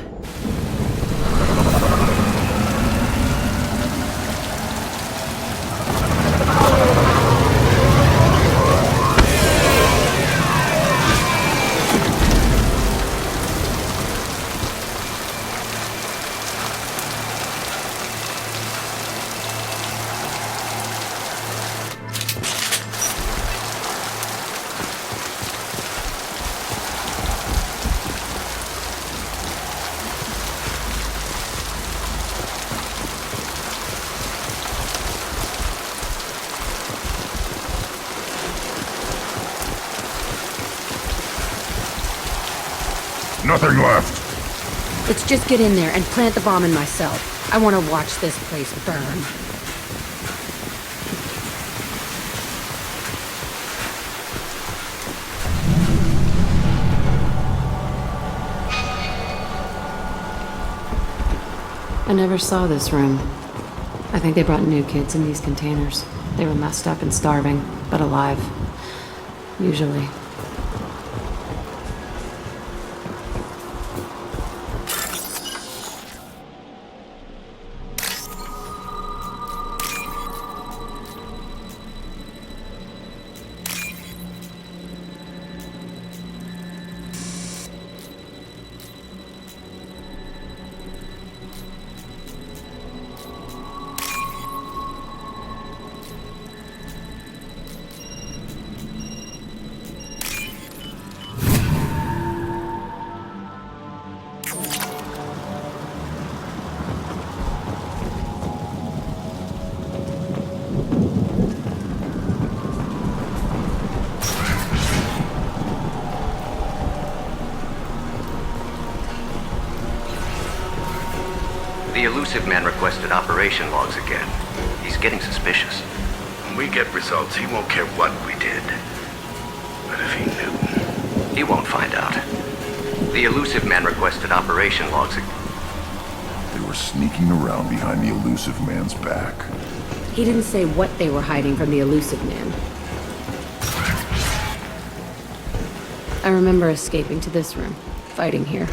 S2: Nothing left.
S10: Let's just get in there and plant the bomb in my cell. I want to watch this place burn. I never saw this room. I think they brought new kids in these containers. They were messed up and starving, but alive. Usually.
S13: The elusive man requested operation logs again. He's getting suspicious.
S2: When we get results, he won't care what we did. But if he knew...
S13: He won't find out. The elusive man requested operation logs again.
S2: They were sneaking around behind the elusive man's back.
S10: He didn't say what they were hiding from the elusive man. I remember escaping to this room, fighting here.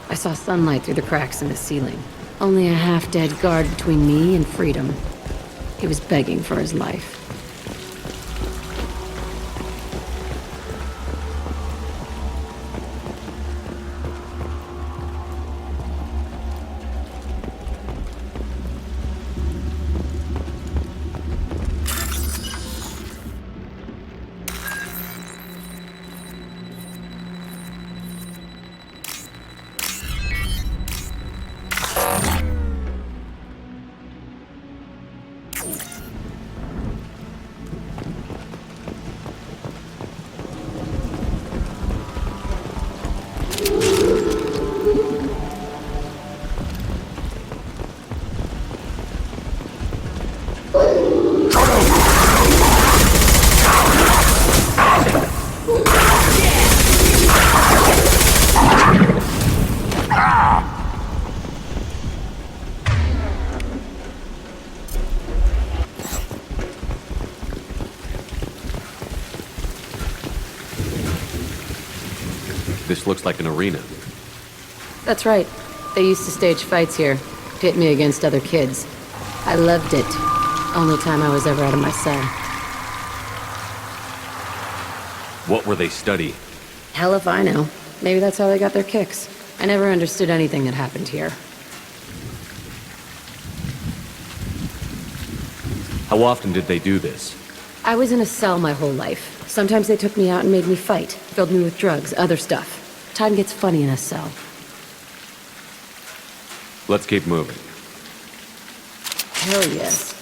S10: I saw sunlight through the cracks in the ceiling. Only a half-dead guard between me and freedom. He was begging for his life.
S17: This looks like an arena.
S10: That's right. They used to stage fights here, pit me against other kids. I loved it. Only time I was ever out of my cell.
S17: What were they studying?
S10: Hell if I know. Maybe that's how they got their kicks. I never understood anything that happened here.
S17: How often did they do this?
S10: I was in a cell my whole life. Sometimes they took me out and made me fight, filled me with drugs, other stuff. Time gets funny in a cell.
S17: Let's keep moving.
S10: Hell yes.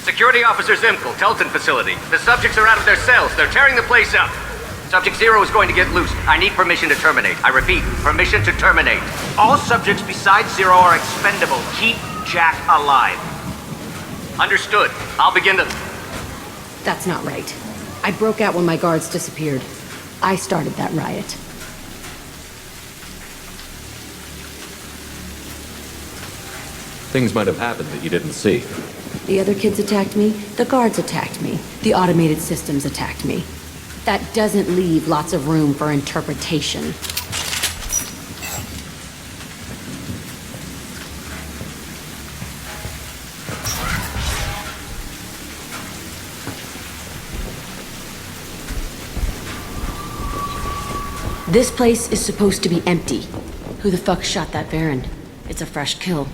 S13: Security Officer Zimkel, Telton facility. The subjects are out of their cells. They're tearing the place up. Subject Zero is going to get loose. I need permission to terminate. I repeat, permission to terminate. All subjects besides Zero are expendable. Keep Jack alive. Understood. I'll begin the...
S10: That's not right. I broke out when my guards disappeared. I started that riot.
S17: Things might have happened that you didn't see.
S10: The other kids attacked me, the guards attacked me, the automated systems attacked me. That doesn't leave lots of room for interpretation. This place is supposed to be empty. Who the fuck shot that Baron? It's a fresh kill.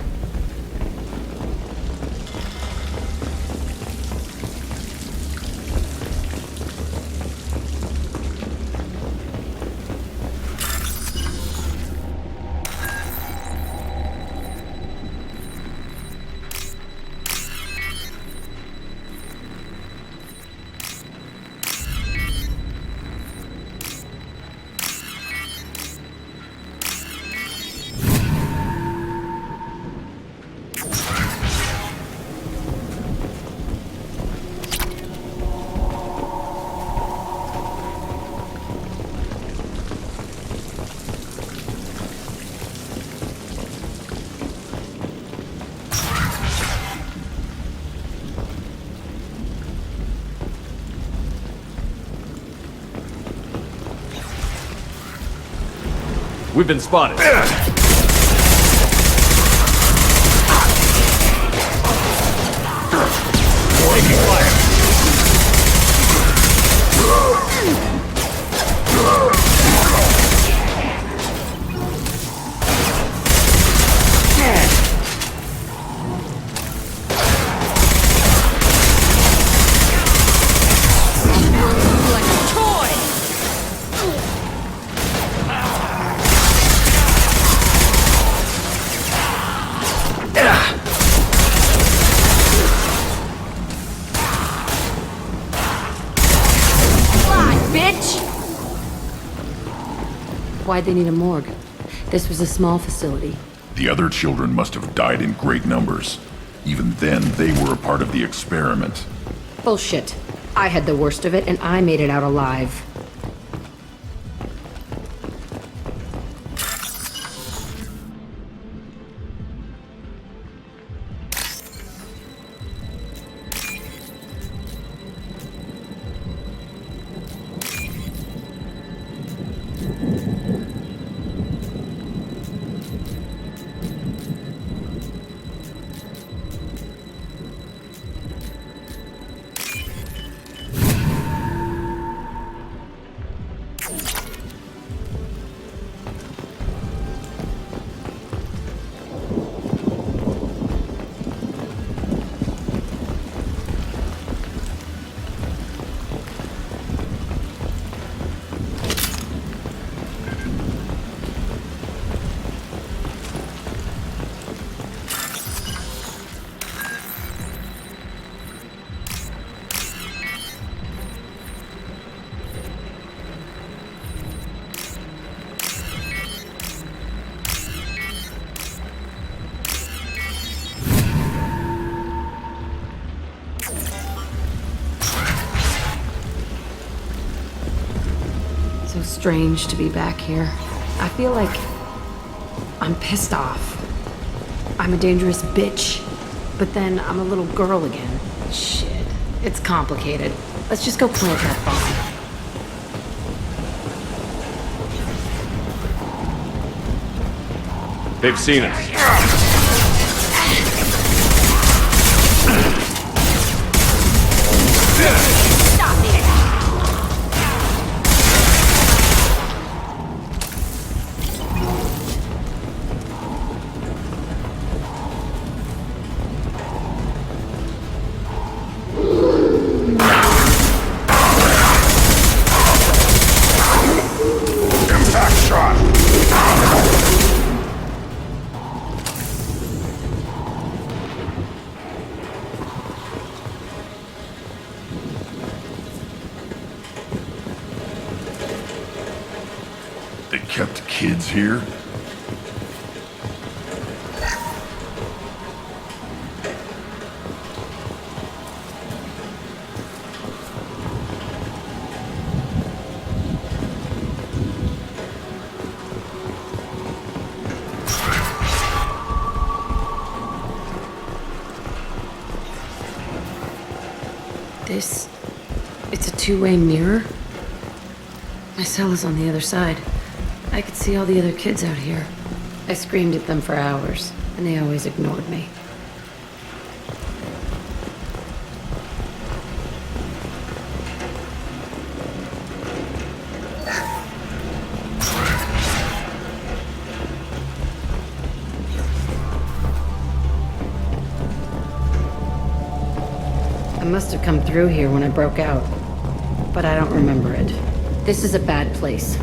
S17: We've been spotted. Taking fire.
S10: Why'd they need a morgue? This was a small facility.
S9: The other children must have died in great numbers. Even then, they were a part of the experiment.
S10: Bullshit. I had the worst of it, and I made it out alive. So strange to be back here. I feel like I'm pissed off. I'm a dangerous bitch, but then I'm a little girl again. Shit, it's complicated. Let's just go plant that
S17: bomb. They've seen us.
S9: They kept kids here?
S10: It's a two-way mirror? My cell is on the other side. I could see all the other kids out here. I screamed at them for hours, and they always ignored me. I must have come through here when I broke out, but I don't remember it. This is a bad place.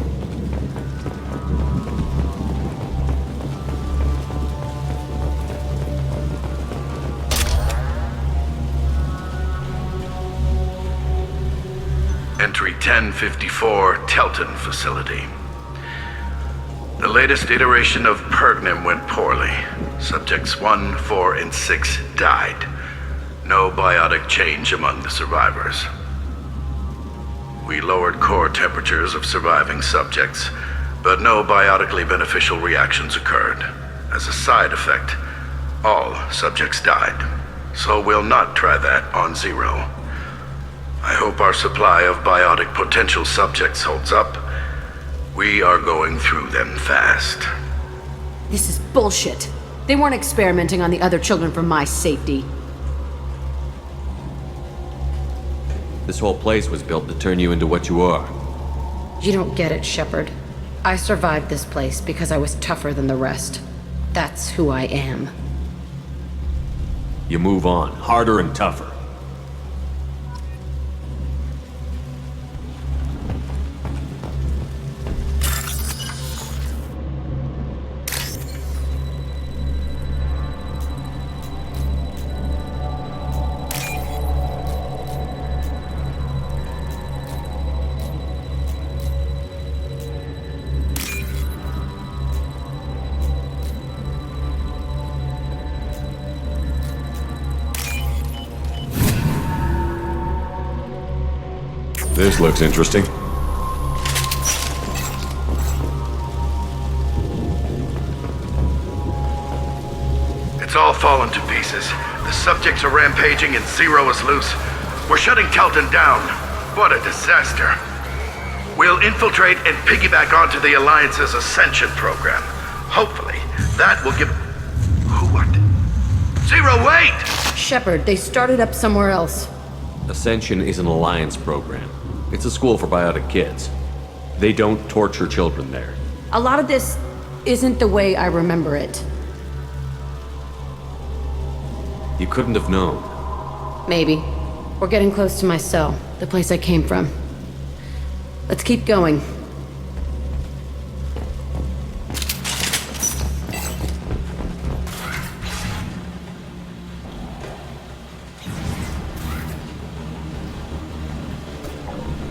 S2: Entry 1054, Telton facility. The latest iteration of Pergnim went poorly. Subjects 1, 4, and 6 died. No biotic change among the survivors. We lowered core temperatures of surviving subjects, but no biotically beneficial reactions occurred. As a side effect, all subjects died. So we'll not try that on Zero. I hope our supply of biotic potential subjects holds up. We are going through them fast.
S10: This is bullshit. They weren't experimenting on the other children for my safety.
S17: This whole place was built to turn you into what you are.
S10: You don't get it, Shepard. I survived this place because I was tougher than the rest. That's who I am.
S17: You move on, harder and tougher.
S9: This looks interesting.
S2: It's all fallen to pieces. The subjects are rampaging and Zero is loose. We're shutting Telton down. What a disaster. We'll infiltrate and piggyback onto the Alliance's Ascension program. Hopefully, that will give... What? Zero, wait!
S10: Shepard, they started up somewhere else.
S17: Ascension is an Alliance program. It's a school for biotic kids. They don't torture children there.
S10: A lot of this isn't the way I remember it.
S17: You couldn't have known.
S10: Maybe. We're getting close to my cell, the place I came from. Let's keep going.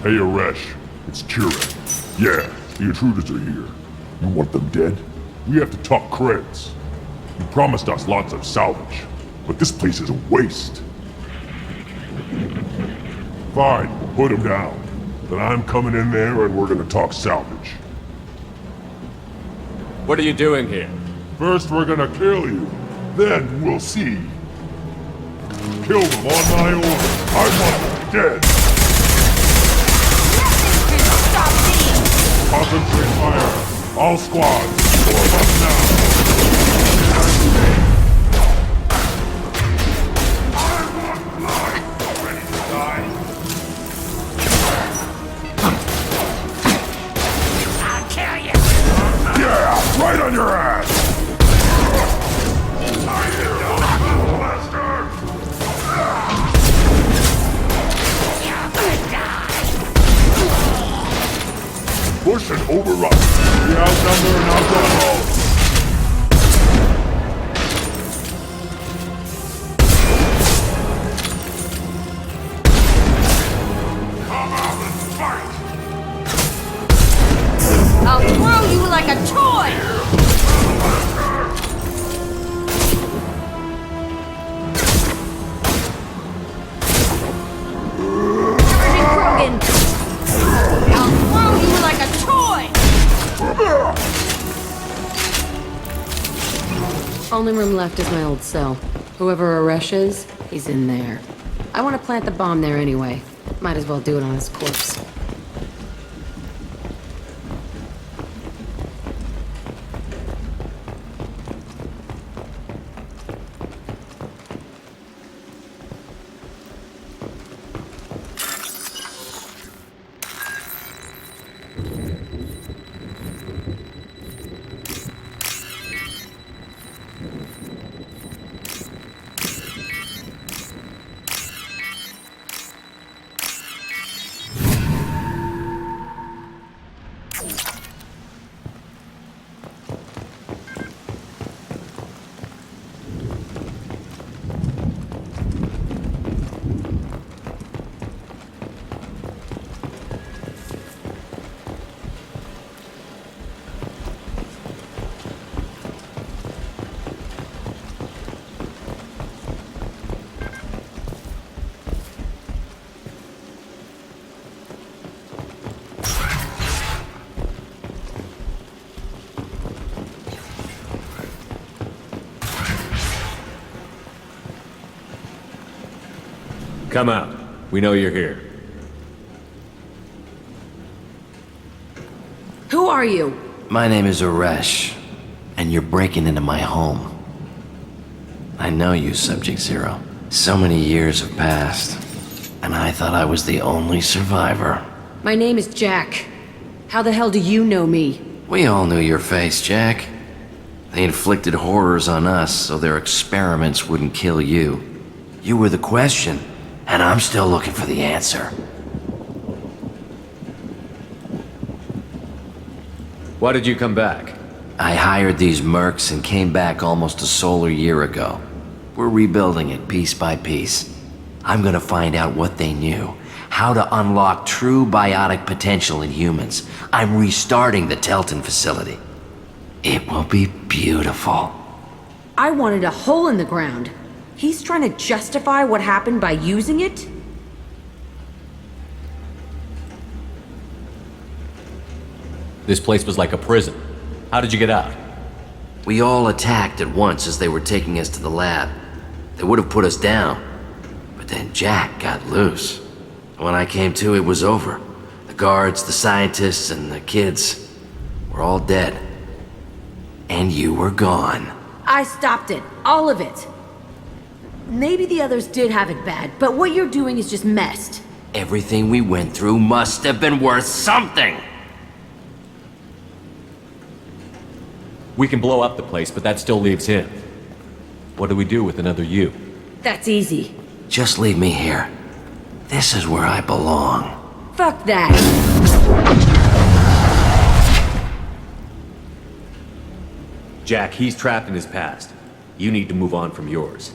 S9: Hey, Aresh. It's Kira. Yeah, the intruders are here. You want them dead? We have to talk creds. You promised us lots of salvage, but this place is a waste. Fine, put them down. Then I'm coming in there and we're gonna talk salvage.
S17: What are you doing here?
S9: First we're gonna kill you, then we'll see. Kill them on my order. I want them dead. Concentrate fire. All squads, form up now. I want blood. Ready to die? I'll kill you. Yeah, right on your ass. Are you done, blaster? Push and overrun. We outnumber and outdone all. Come out and fight!
S10: I'll throw you like a toy! Krogan! I'll throw you like a toy! Only room left is my old cell. Whoever Aresh is, he's in there. I want to plant the bomb there anyway. Might as well do it on his corpse.
S17: Come out. We know you're here.
S10: Who are you?
S6: My name is Uresh, and you're breaking into my home. I know you, Subject Zero. So many years have passed, and I thought I was the only survivor.
S10: My name is Jack. How the hell do you know me?
S6: We all knew your face, Jack. They inflicted horrors on us so their experiments wouldn't kill you. You were the question, and I'm still looking for the answer.
S17: Why did you come back?
S6: I hired these mercs and came back almost a solar year ago. We're rebuilding it piece by piece. I'm gonna find out what they knew, how to unlock true biotic potential in humans. I'm restarting the Telton facility. It will be beautiful.
S10: I wanted a hole in the ground. He's trying to justify what happened by using it?
S17: This place was like a prison. How did you get out?
S6: We all attacked at once as they were taking us to the lab. They would have put us down, but then Jack got loose. When I came to, it was over. The guards, the scientists, and the kids were all dead. And you were gone.
S10: I stopped it. All of it. Maybe the others did have it bad, but what you're doing is just messed.
S6: Everything we went through must have been worth something!
S17: We can blow up the place, but that still leaves him. What do we do with another you?
S10: That's easy.
S6: Just leave me here. This is where I belong.
S10: Fuck that.
S17: Jack, he's trapped in his past. You need to move on from yours.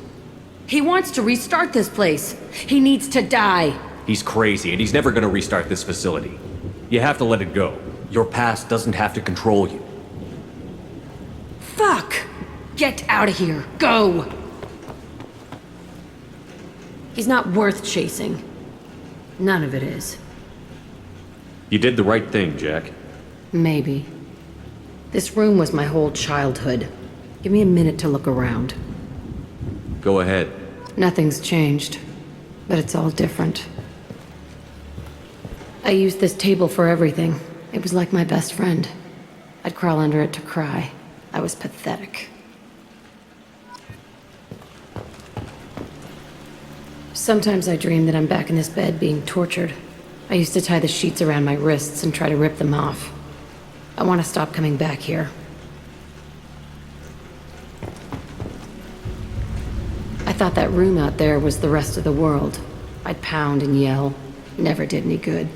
S10: He wants to restart this place. He needs to die.
S17: He's crazy, and he's never gonna restart this facility. You have to let it go. Your past doesn't have to control you.
S10: Fuck! Get out of here. Go! He's not worth chasing. None of it is.
S17: You did the right thing, Jack.
S10: Maybe. This room was my whole childhood. Give me a minute to look around.
S17: Go ahead.
S10: Nothing's changed, but it's all different. I used this table for everything. It was like my best friend. I'd crawl under it to cry. I was pathetic. Sometimes I dream that I'm back in this bed being tortured. I used to tie the sheets around my wrists and try to rip them off. I want to stop coming back here. I thought that room out there was the rest of the world. I'd pound and yell. Never did any good.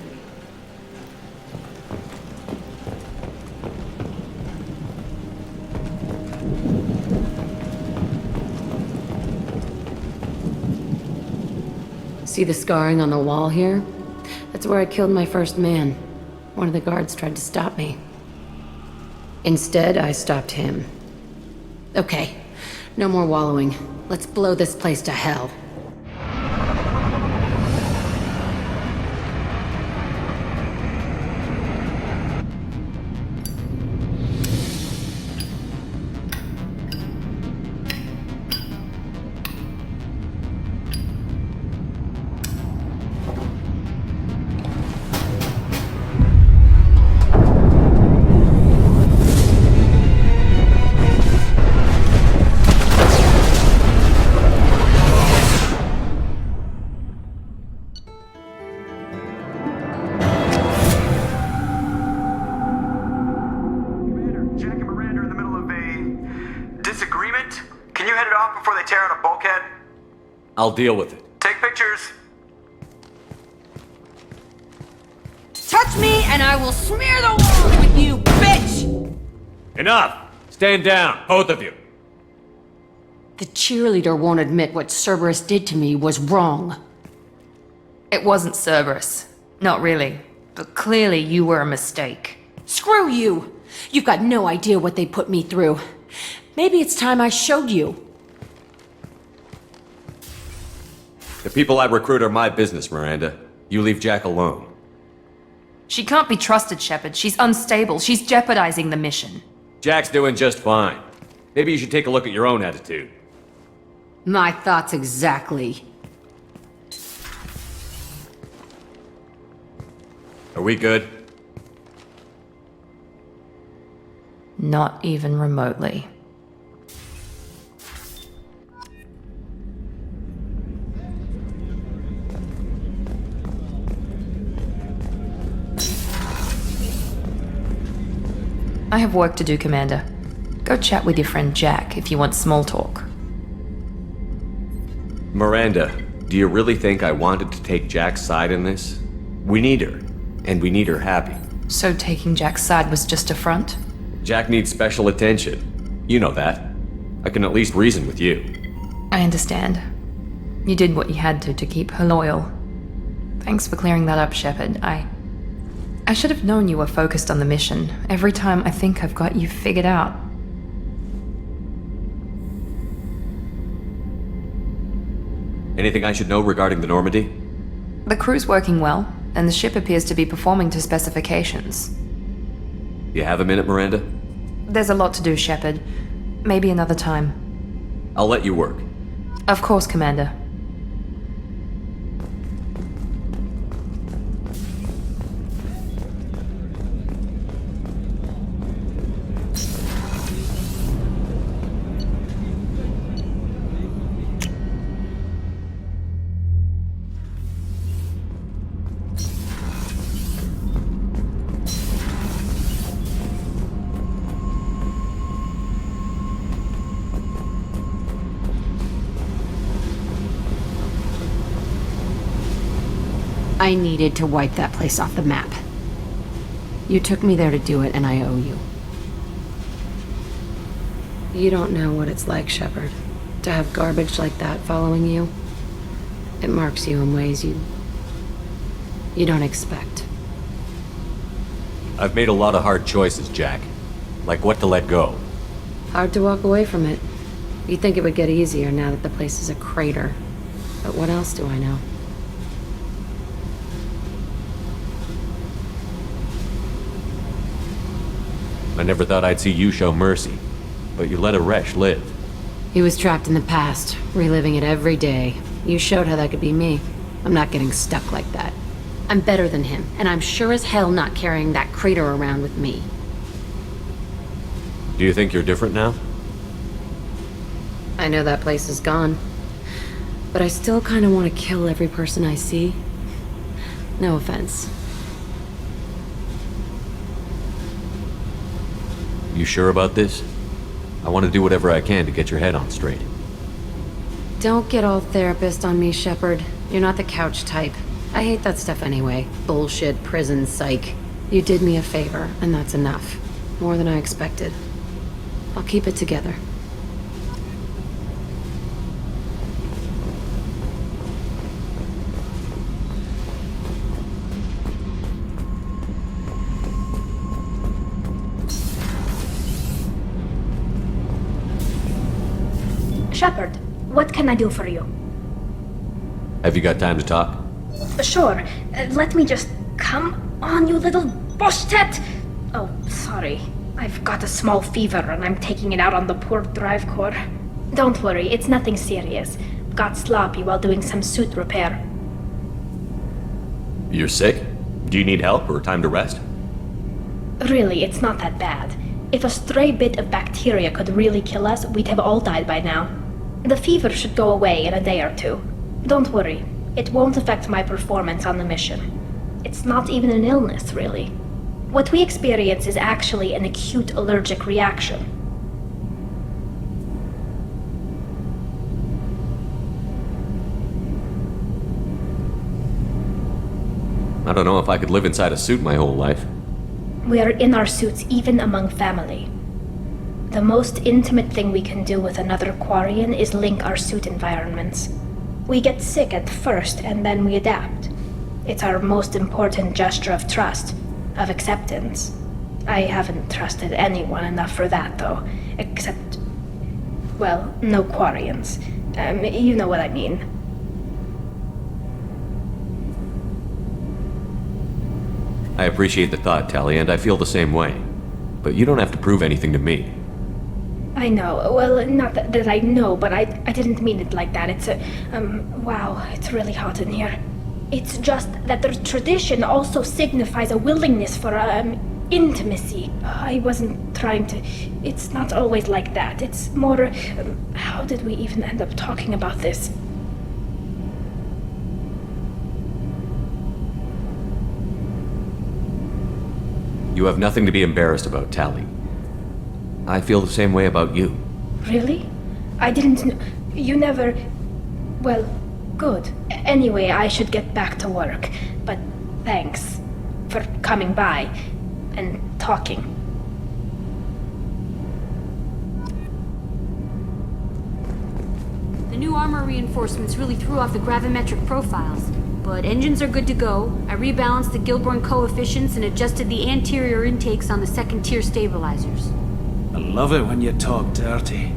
S10: See the scarring on the wall here? That's where I killed my first man. One of the guards tried to stop me. Instead, I stopped him. Okay, no more wallowing. Let's blow this place to hell.
S8: Can you head it off before they tear out a bulkhead?
S17: I'll deal with it.
S8: Take pictures.
S5: Touch me and I will smear the walls with you, bitch!
S17: Enough! Stand down, both of you.
S10: The cheerleader won't admit what Cerberus did to me was wrong.
S16: It wasn't Cerberus. Not really. But clearly you were a mistake.
S10: Screw you! You've got no idea what they put me through. Maybe it's time I showed you.
S17: The people I recruit are my business, Miranda. You leave Jack alone.
S16: She can't be trusted, Shepard. She's unstable. She's jeopardizing the mission.
S17: Jack's doing just fine. Maybe you should take a look at your own attitude.
S10: My thoughts exactly.
S17: Are we good?
S16: Not even remotely. I have work to do, Commander. Go chat with your friend Jack if you want small talk.
S17: Miranda, do you really think I wanted to take Jack's side in this? We need her, and we need her happy.
S16: So taking Jack's side was just a front?
S17: Jack needs special attention. You know that. I can at least reason with you.
S16: I understand. You did what you had to keep her loyal. Thanks for clearing that up, Shepard. I should have known you were focused on the mission. Every time I think I've got you figured out.
S17: Anything I should know regarding the Normandy?
S16: The crew's working well, and the ship appears to be performing to specifications.
S17: You have a minute, Miranda?
S16: There's a lot to do, Shepard. Maybe another time.
S17: I'll let you work.
S16: Of course, Commander.
S10: I needed to wipe that place off the map. You took me there to do it, and I owe you. You don't know what it's like, Shepard, to have garbage like that following you. It marks you in ways you don't expect.
S17: I've made a lot of hard choices, Jack. Like what to let go.
S10: Hard to walk away from it. You'd think it would get easier now that the place is a crater. But what else do I know?
S17: I never thought I'd see you show mercy, but you let Aresh live.
S10: He was trapped in the past, reliving it every day. You showed how that could be me. I'm not getting stuck like that. I'm better than him, and I'm sure as hell not carrying that crater around with me.
S17: Do you think you're different now?
S10: I know that place is gone, but I still kind of want to kill every person I see. No offense.
S17: You sure about this? I want to do whatever I can to get your head on straight.
S10: Don't get all therapist on me, Shepard. You're not the couch type. I hate that stuff anyway. Bullshit, prison, psych. You did me a favor, and that's enough. More than I expected. I'll keep it together.
S1: Shepard, what can I do for you?
S17: Have you got time to talk?
S1: Sure. Let me just... Come on, you little boshtet! Oh, sorry. I've got a small fever and I'm taking it out on the poor drive core. Don't worry, it's nothing serious. Got sloppy while doing some suit repair.
S17: You're sick? Do you need help or time to rest?
S1: Really, it's not that bad. If a stray bit of bacteria could really kill us, we'd have all died by now. The fever should go away in a day or two. Don't worry, it won't affect my performance on the mission. It's not even an illness, really. What we experience is actually an acute allergic reaction.
S17: I don't know if I could live inside a suit my whole life.
S1: We are in our suits even among family. The most intimate thing we can do with another Quarian is link our suit environments. We get sick at first, and then we adapt. It's our most important gesture of trust, of acceptance. I haven't trusted anyone enough for that, though. Except... well, no Quarians. You know what I mean.
S17: I appreciate the thought, Tali, and I feel the same way. But you don't have to prove anything to me.
S1: I know. Well, not that I know, but I didn't mean it like that. It's wow, it's really hot in here. It's just that the tradition also signifies a willingness for, intimacy. I wasn't trying to... It's not always like that. It's more... how did we even end up talking about this?
S17: You have nothing to be embarrassed about, Tali. I feel the same way about you.
S1: Really? I didn't know... You never... Well, good. Anyway, I should get back to work. But thanks for coming by and talking.
S18: The new armor reinforcements really threw off the gravimetric profiles. But engines are good to go. I rebalanced the Gilborn coefficients and adjusted the anterior intakes on the second-tier stabilizers.
S4: I love it when you talk dirty.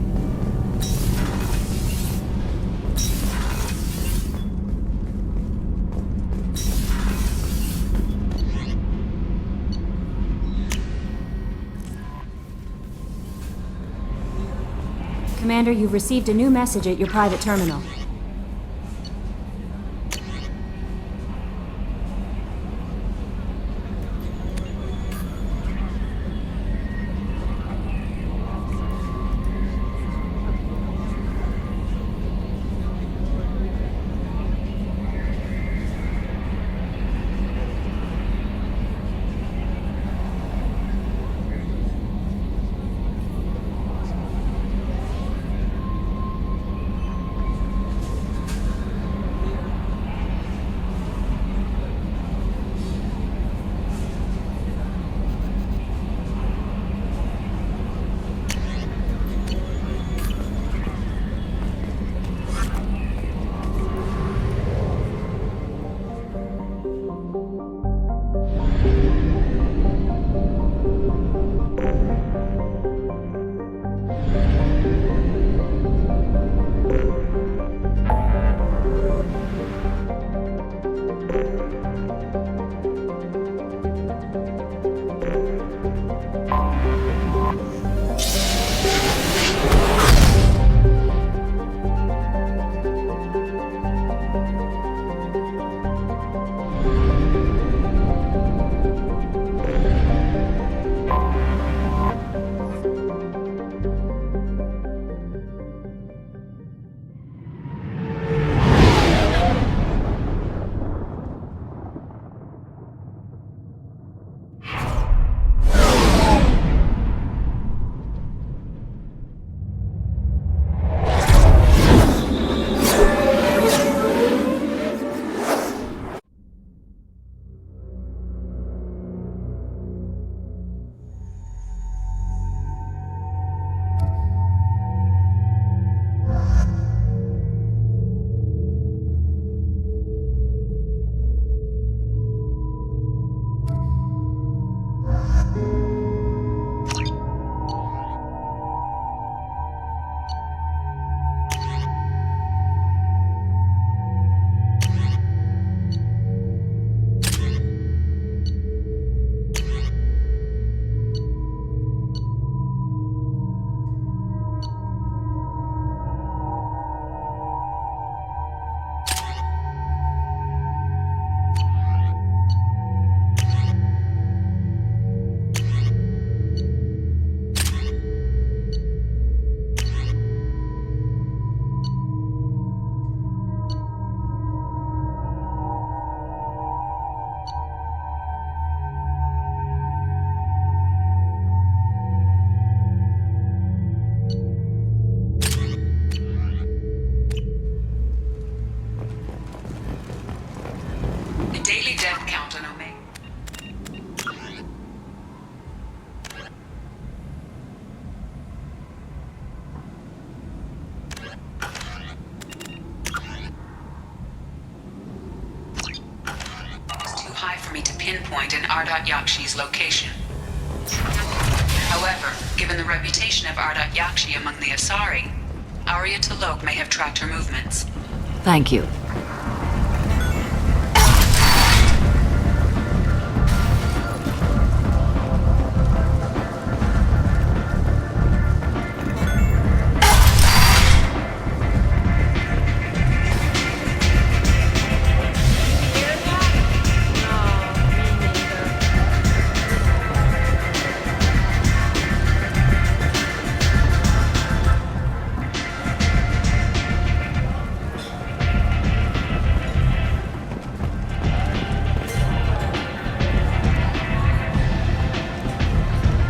S12: Commander, you've received a new message at your private terminal.
S22: point in Ardat Yakshi's location. However, given the reputation of Ardat Yakshi among the Asari, Arya T'Loak may have tracked her movements.
S10: Thank you.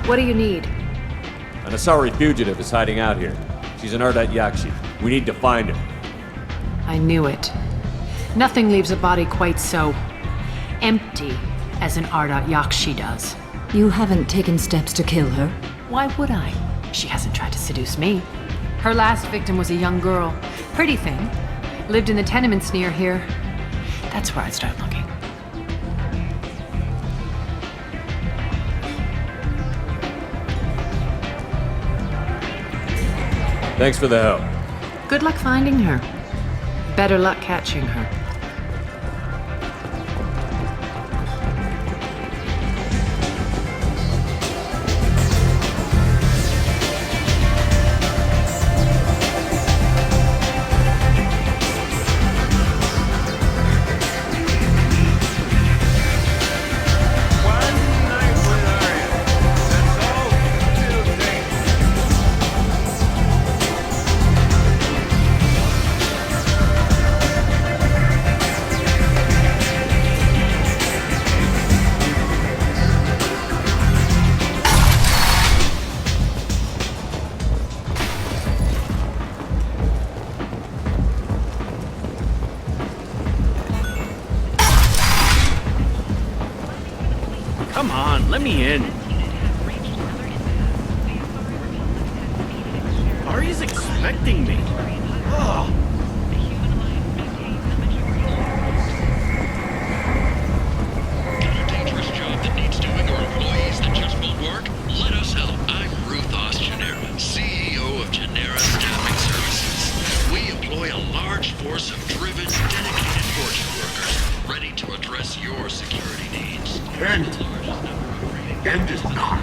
S10: What do you need?
S17: An Asari fugitive is hiding out here. She's an Ardat Yakshi. We need to find her.
S7: I knew it. Nothing leaves a body quite so empty as an Ardat Yakshi does.
S10: You haven't taken steps to kill her?
S7: Why would I? She hasn't tried to seduce me. Her last victim was a young girl. Pretty thing. Lived in the tenements near here. That's where I'd start looking.
S17: Thanks for the help.
S7: Good luck finding her. Better luck catching her.
S4: Come on, let me in. Arya's expecting me. Ugh.
S14: Force of driven, dedicated fortune workers ready to address your security needs.
S9: End is not.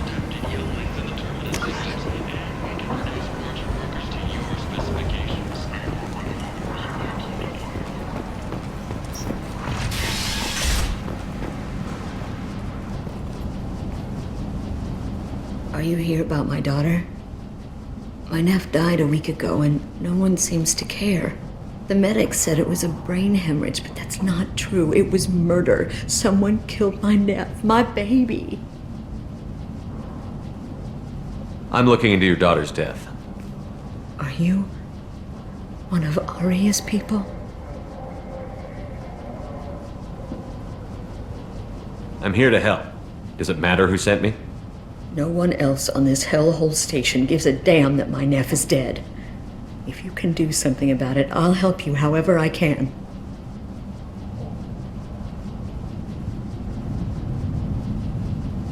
S21: Are you here about my daughter? My nephew died a week ago and no one seems to care. The medics said it was a brain hemorrhage, but that's not true. It was murder. Someone killed my nephew, my baby.
S17: I'm looking into your daughter's death.
S21: Are you one of Arya's people?
S17: I'm here to help. Does it matter who sent me?
S21: No one else on this hellhole station gives a damn that my nephew is dead. If you can do something about it, I'll help you however I can.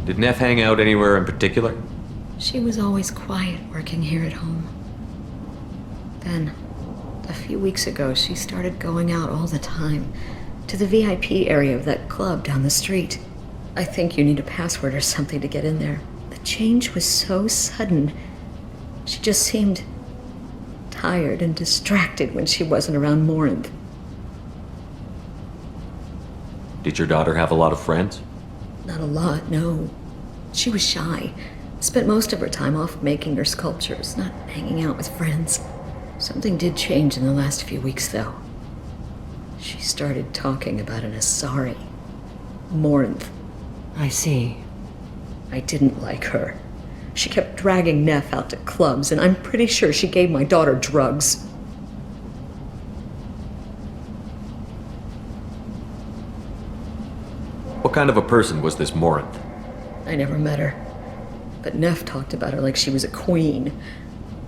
S17: Did Neff hang out anywhere in particular?
S21: She was always quiet working here at home. Then, a few weeks ago, she started going out all the time to the VIP area of that club down the street. I think you need a password or something to get in there. The change was so sudden. She just seemed tired and distracted when she wasn't around Morinth.
S17: Did your daughter have a lot of friends?
S21: Not a lot, no. She was shy. Spent most of her time off making her sculptures, not hanging out with friends. Something did change in the last few weeks, though. She started talking about an Asari. Morinth.
S10: I see.
S21: I didn't like her. She kept dragging Neff out to clubs, and I'm pretty sure she gave my daughter drugs.
S17: What kind of a person was this Morinth?
S21: I never met her. But Neff talked about her like she was a queen.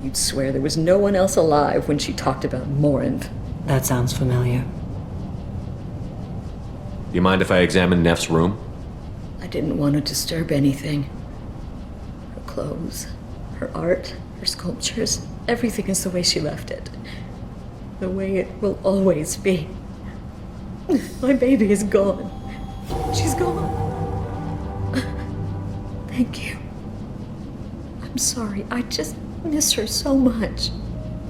S21: You'd swear there was no one else alive when she talked about Morinth.
S10: That sounds familiar.
S17: Do you mind if I examine Neff's room?
S21: didn't want to disturb anything. Her clothes, her art, her sculptures, everything is the way she left it. The way it will always be. My baby is gone. She's gone. Thank you. I'm sorry, I just miss her so much.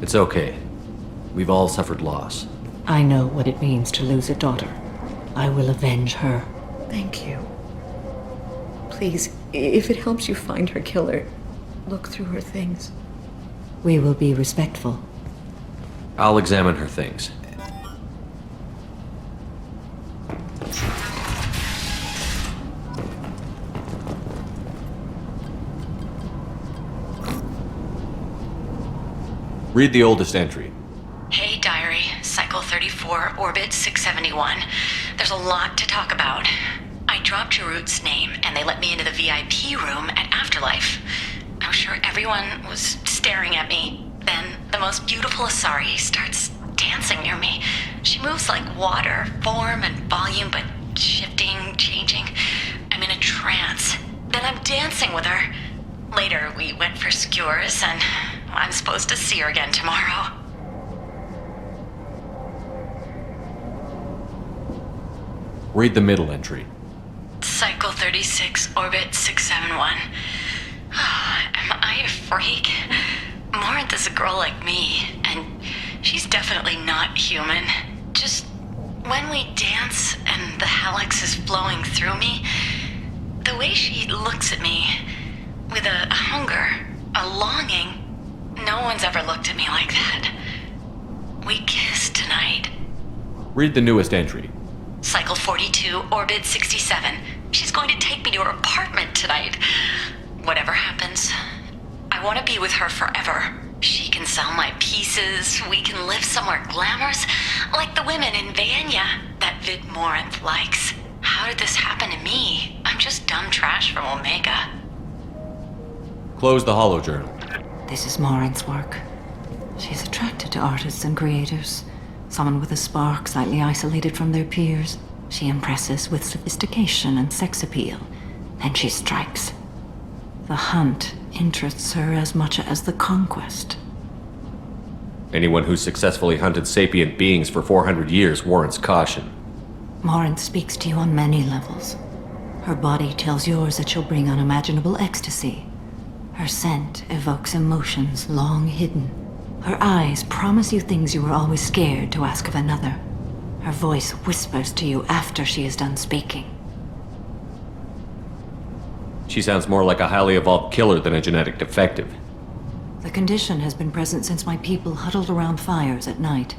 S17: It's okay. We've all suffered loss.
S21: I know what it means to lose a daughter. I will avenge her. Thank you. Please, if it helps you find her killer, look through her things. We will be respectful.
S17: I'll examine her things. Read the oldest entry.
S11: Hey, Diary. Cycle 34, Orbit 671. There's a lot to talk about. I dropped your root's name, and they let me into the VIP room at Afterlife. I was sure everyone was staring at me. Then the most beautiful Asari starts dancing near me. She moves like water, form and volume, but shifting, changing. I'm in a trance. Then I'm dancing with her. Later, we went for skewers, and I'm supposed to see her again tomorrow.
S17: Read the middle entry.
S11: Cycle 36, Orbit 671. Am I a freak? Morinth is a girl like me, and she's definitely not human. Just when we dance and the helix is flowing through me, the way she looks at me with a hunger, a longing, no one's ever looked at me like that. We kissed tonight.
S17: Read the newest entry.
S11: Cycle 42, Orbit 67. She's going to take me to her apartment tonight. Whatever happens, I want to be with her forever. She can sell my pieces, we can live somewhere glamorous, like the women in Vanya that Vid Morinth likes. How did this happen to me? I'm just dumb trash from Omega.
S17: Close the holojournal.
S10: This is Morinth's work. She's attracted to artists and creators. Someone with a spark, slightly isolated from their peers. She impresses with sophistication and sex appeal. Then she strikes. The hunt interests her as much as the conquest.
S17: Anyone who's successfully hunted sapient beings for 400 years warrants caution.
S10: Morinth speaks to you on many levels. Her body tells yours that she'll bring unimaginable ecstasy. Her scent evokes emotions long hidden. Her eyes promise you things you were always scared to ask of another. Her voice whispers to you after she is done speaking.
S17: She sounds more like a highly evolved killer than a genetic defective.
S10: The condition has been present since my people huddled around fires at night.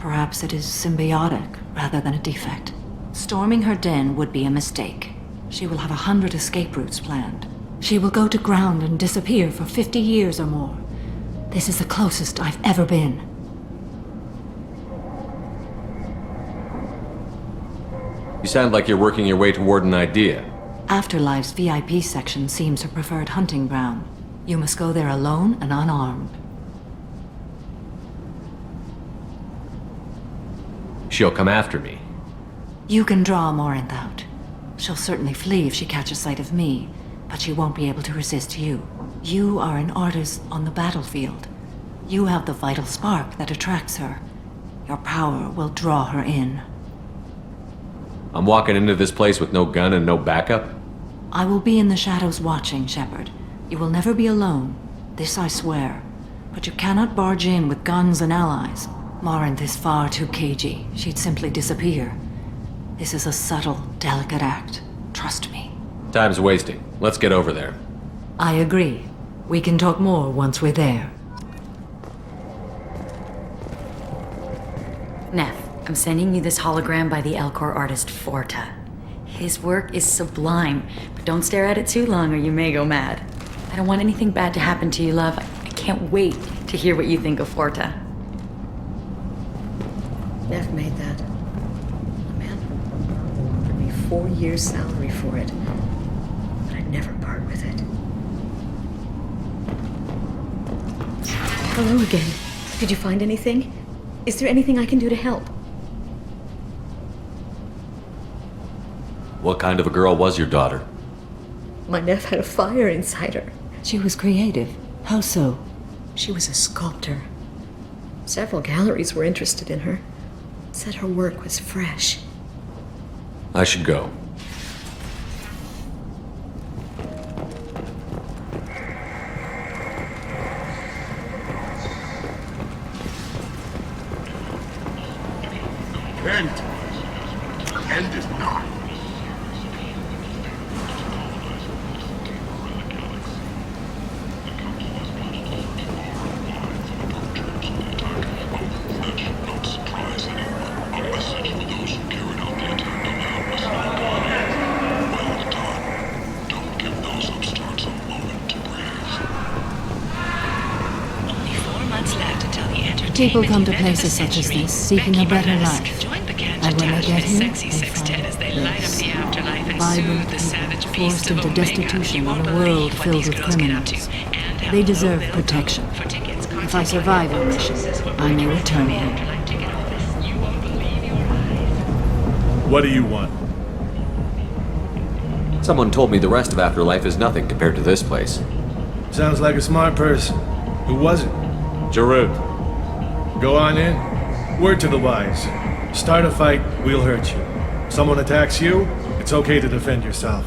S10: Perhaps it is symbiotic rather than a defect. Storming her den would be a mistake. She will have 100 escape routes planned. She will go to ground and disappear for 50 years or more. This is the closest I've ever been.
S17: You sound like you're working your way toward an idea.
S10: Afterlife's VIP section seems her preferred hunting ground. You must go there alone and unarmed.
S17: She'll come after me.
S10: You can draw Morinth out. She'll certainly flee if she catches sight of me, but she won't be able to resist you. You are an artist on the battlefield. You have the vital spark that attracts her. Your power will draw her in.
S17: I'm walking into this place with no gun and no backup?
S10: I will be in the shadows watching, Shepard. You will never be alone. This I swear. But you cannot barge in with guns and allies. Morinth is far too cagey. She'd simply disappear. This is a subtle, delicate act. Trust me.
S17: Time's wasting. Let's get over there.
S10: I agree. We can talk more once we're there.
S3: Neff, I'm sending you this hologram by the Elcor artist Forta. His work is sublime, but don't stare at it too long or you may go mad. I don't want anything bad to happen to you, love. I can't wait to hear what you think of Forta.
S21: Neff made that. Man, offered me 4 years' salary for it. But I'd never part with it. Hello again. Did you find anything? Is there anything I can do to help?
S17: What kind of a girl was your daughter?
S21: My Nev had a fire inside her.
S15: She was creative. How so?
S21: She was a sculptor. Several galleries were interested in her. Said her work was fresh.
S17: I should go.
S9: Kent is not.
S15: People come to places such as this, seeking a better life. And when they get here, they find vibrant people forced into destitution in a world filled with criminals. They deserve protection. If I survive your mission, I may return here.
S20: What do you want?
S17: Someone told me the rest of Afterlife is nothing compared to this place.
S20: Sounds like a smart person. Who was it?
S17: Jarud.
S20: Go on in. Word to the wise. Start a fight, we'll hurt you. Someone attacks you, it's okay to defend yourself.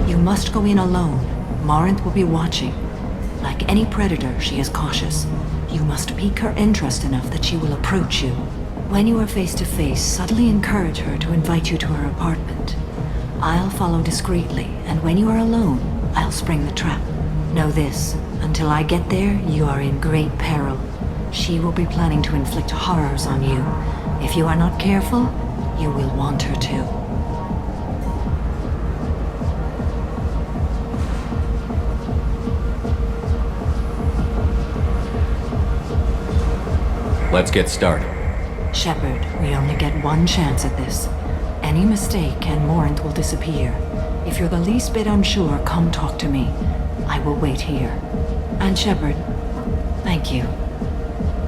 S15: You must go in alone. Marinth will be watching. Like any predator, she is cautious. You must pique her interest enough that she will approach you. When you are face to face, subtly encourage her to invite you to her apartment. I'll follow discreetly, and when you are alone, I'll spring the trap. Know this, until I get there, you are in great peril. She will be planning to inflict horrors on you. If you are not careful, you will want her to.
S17: Let's get started.
S15: Shepard, we only get one chance at this. Any mistake and Marinth will disappear. If you're the least bit unsure, come talk to me. I will wait here. And Shepard, thank you.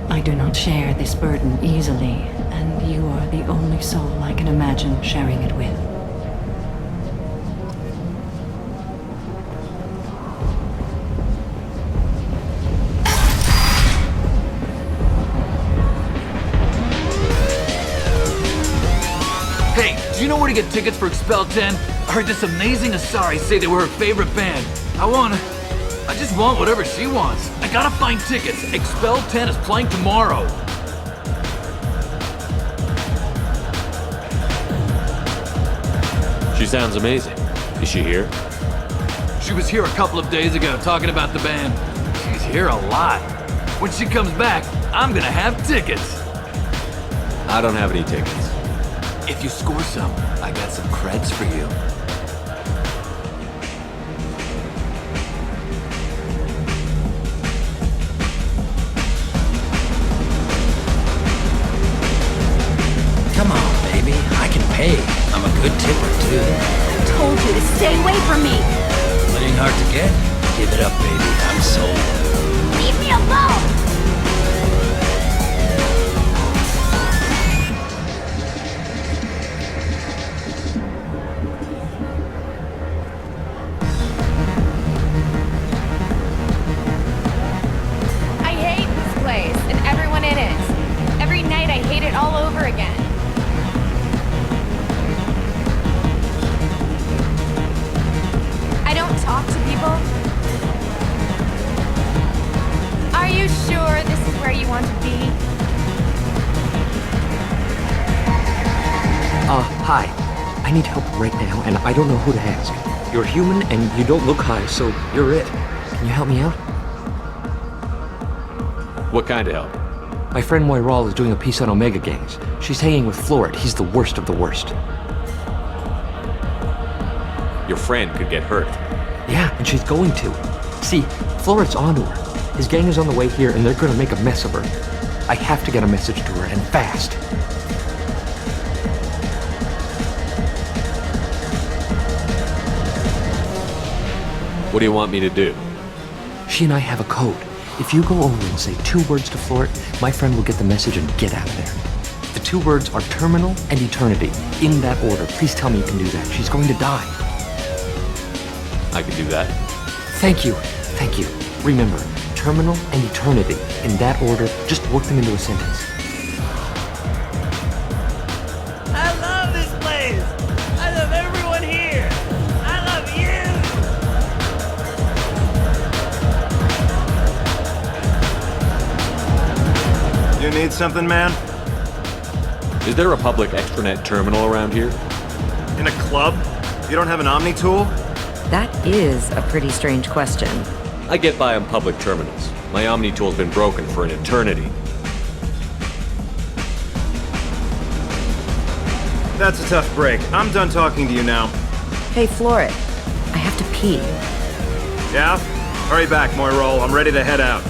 S15: I do not share this burden easily, and you are the only soul I can imagine sharing it with.
S23: Do you know where to get tickets for Expel 10? I heard this amazing Asari say they were her favorite band. I just want whatever she wants. I gotta find tickets. Expel 10 is playing tomorrow.
S17: She sounds amazing. Is she here?
S23: She was here a couple of days ago talking about the band. She's here a lot. When she comes back, I'm gonna have tickets.
S17: I don't have any tickets.
S23: If you score some, I got some creds for you.
S24: Come on, baby. I can pay. I'm a good tipper, too.
S18: I told you to stay away from me!
S24: Playing hard to get? Give it up, baby. I'm sold.
S18: Leave me alone!
S25: All over again. I don't talk to people. Are you sure this is where you want to be?
S26: Hi. I need help right now, and I don't know who to ask. You're human, and you don't look high, so you're it. Can you help me out?
S17: What kind of help?
S26: My friend Moiral is doing a piece on Omega gangs. She's hanging with Florid. He's the worst of the worst.
S17: Your friend could get hurt.
S26: Yeah, and she's going to. See, Florid's onto her. His gang is on the way here, and they're gonna make a mess of her. I have to get a message to her, and fast.
S17: What do you want me to do?
S26: She and I have a code. If you go over and say 2 words to Floret, my friend will get the message and get out of there. The 2 words are terminal and eternity. In that order. Please tell me you can do that. She's going to die.
S17: I can do that.
S26: Thank you. Thank you. Remember, terminal and eternity. In that order, just work them into a sentence.
S2: I love this place! I love everyone here! I love you!
S5: You need something, man?
S17: Is there a public extranet terminal around here?
S5: In a club? You don't have an Omni tool?
S6: That is a pretty strange question.
S17: I get by on public terminals. My Omni tool's been broken for an eternity.
S5: That's a tough break. I'm done talking to you now.
S6: Hey, Floret. I have to pee.
S5: Yeah? Hurry back, Moirol. I'm ready to head out.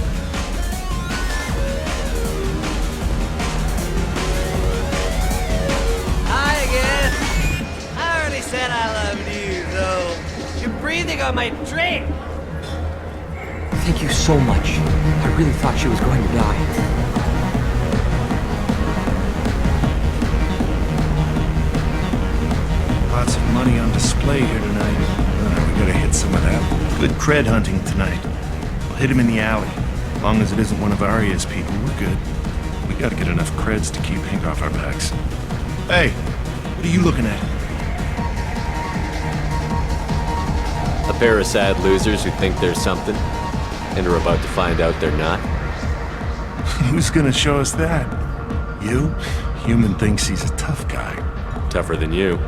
S2: Hi again! I already said I loved you, though. You're breathing on my drink!
S26: Thank you so much. I really thought she was going to die.
S20: Lots of money on display here tonight. We gotta hit some of that. Good cred hunting tonight. We'll hit him in the alley. As long as it isn't one of Arya's people, we're good. We gotta get enough creds to keep ink off our backs. Hey, what are you looking at?
S17: A pair of sad losers who think they're something, and are about to find out they're not.
S20: Who's gonna show us that? You? Human thinks he's a tough guy.
S17: Tougher than you.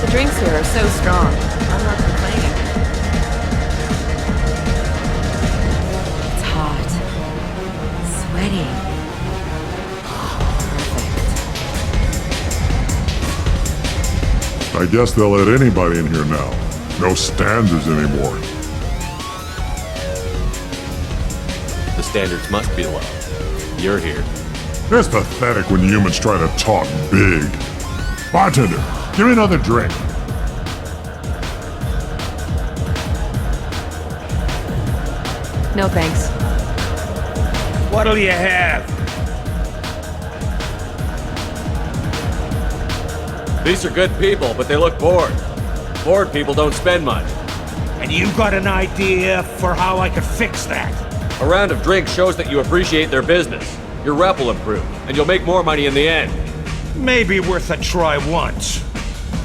S6: The drinks here are so strong. I'm not complaining. It's hot. Sweaty.
S9: I guess they'll let anybody in here now. No standards anymore.
S17: The standards must be low. You're here.
S9: It's pathetic when humans try to talk big. Bartender, give me another drink.
S6: No thanks.
S2: What'll you have?
S17: These are good people, but they look bored. Bored people don't spend much.
S2: And you got an idea for how I could fix that?
S17: A round of drinks shows that you appreciate their business. Your rep will improve, and you'll make more money in the end.
S2: Maybe worth a try once.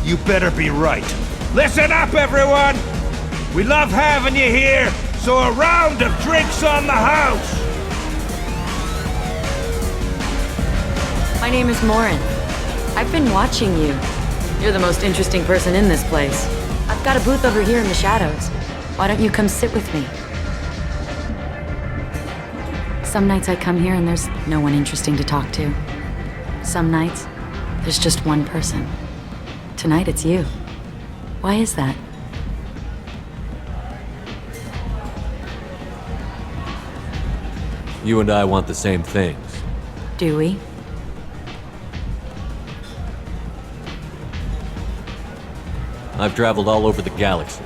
S2: You better be right. Listen up, everyone! We love having you here, so a round of drinks on the house!
S3: My name is Morin. I've been watching you. You're the most interesting person in this place. I've got a booth over here in the shadows. Why don't you come sit with me? Some nights I come here and there's no one interesting to talk to. Some nights, there's just one person. Tonight it's you. Why is that?
S17: You and I want the same things.
S3: Do we?
S17: I've traveled all over the galaxy.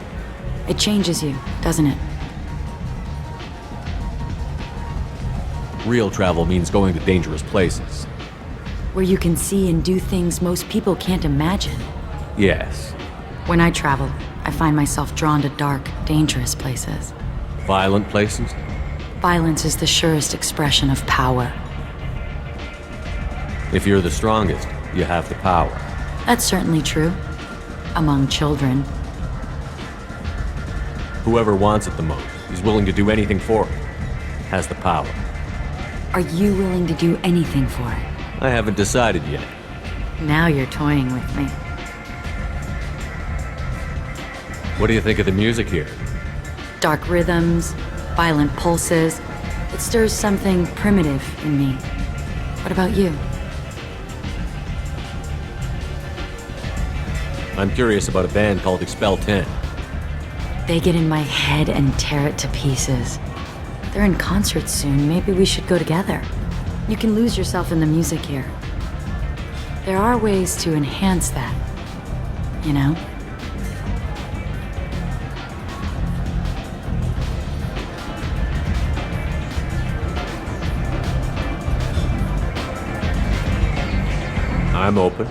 S3: It changes you, doesn't it?
S17: Real travel means going to dangerous places.
S3: Where you can see and do things most people can't imagine.
S17: Yes.
S3: When I travel, I find myself drawn to dark, dangerous places.
S17: Violent places?
S3: Violence is the surest expression of power.
S17: If you're the strongest, you have the power.
S3: That's certainly true. Among children.
S17: Whoever wants it the most is willing to do anything for it. Has the power.
S3: Are you willing to do anything for it?
S17: I haven't decided yet.
S3: Now you're toying with me.
S17: What do you think of the music here?
S3: Dark rhythms, violent pulses. It stirs something primitive in me. What about you?
S17: I'm curious about a band called EP12.
S3: They get in my head and tear it to pieces. They're in concert soon. Maybe we should go together. You can lose yourself in the music here. There are ways to enhance that, you know?
S17: I'm open.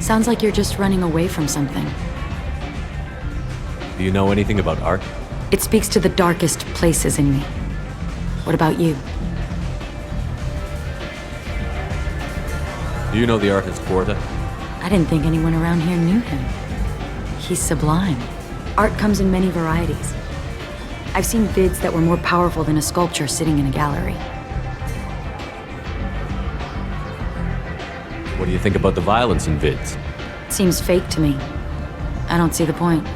S3: Sounds like you're just running away from something.
S17: Do you know anything about art?
S3: It speaks to the darkest places in me. What about you?
S17: Do you know the artist Porta?
S3: I didn't think anyone around here knew him. He's sublime. Art comes in many varieties. I've seen vids that were more powerful than a sculpture sitting in a gallery.
S17: What do you think about the violence in vids?
S3: It seems fake to me. I don't see the point.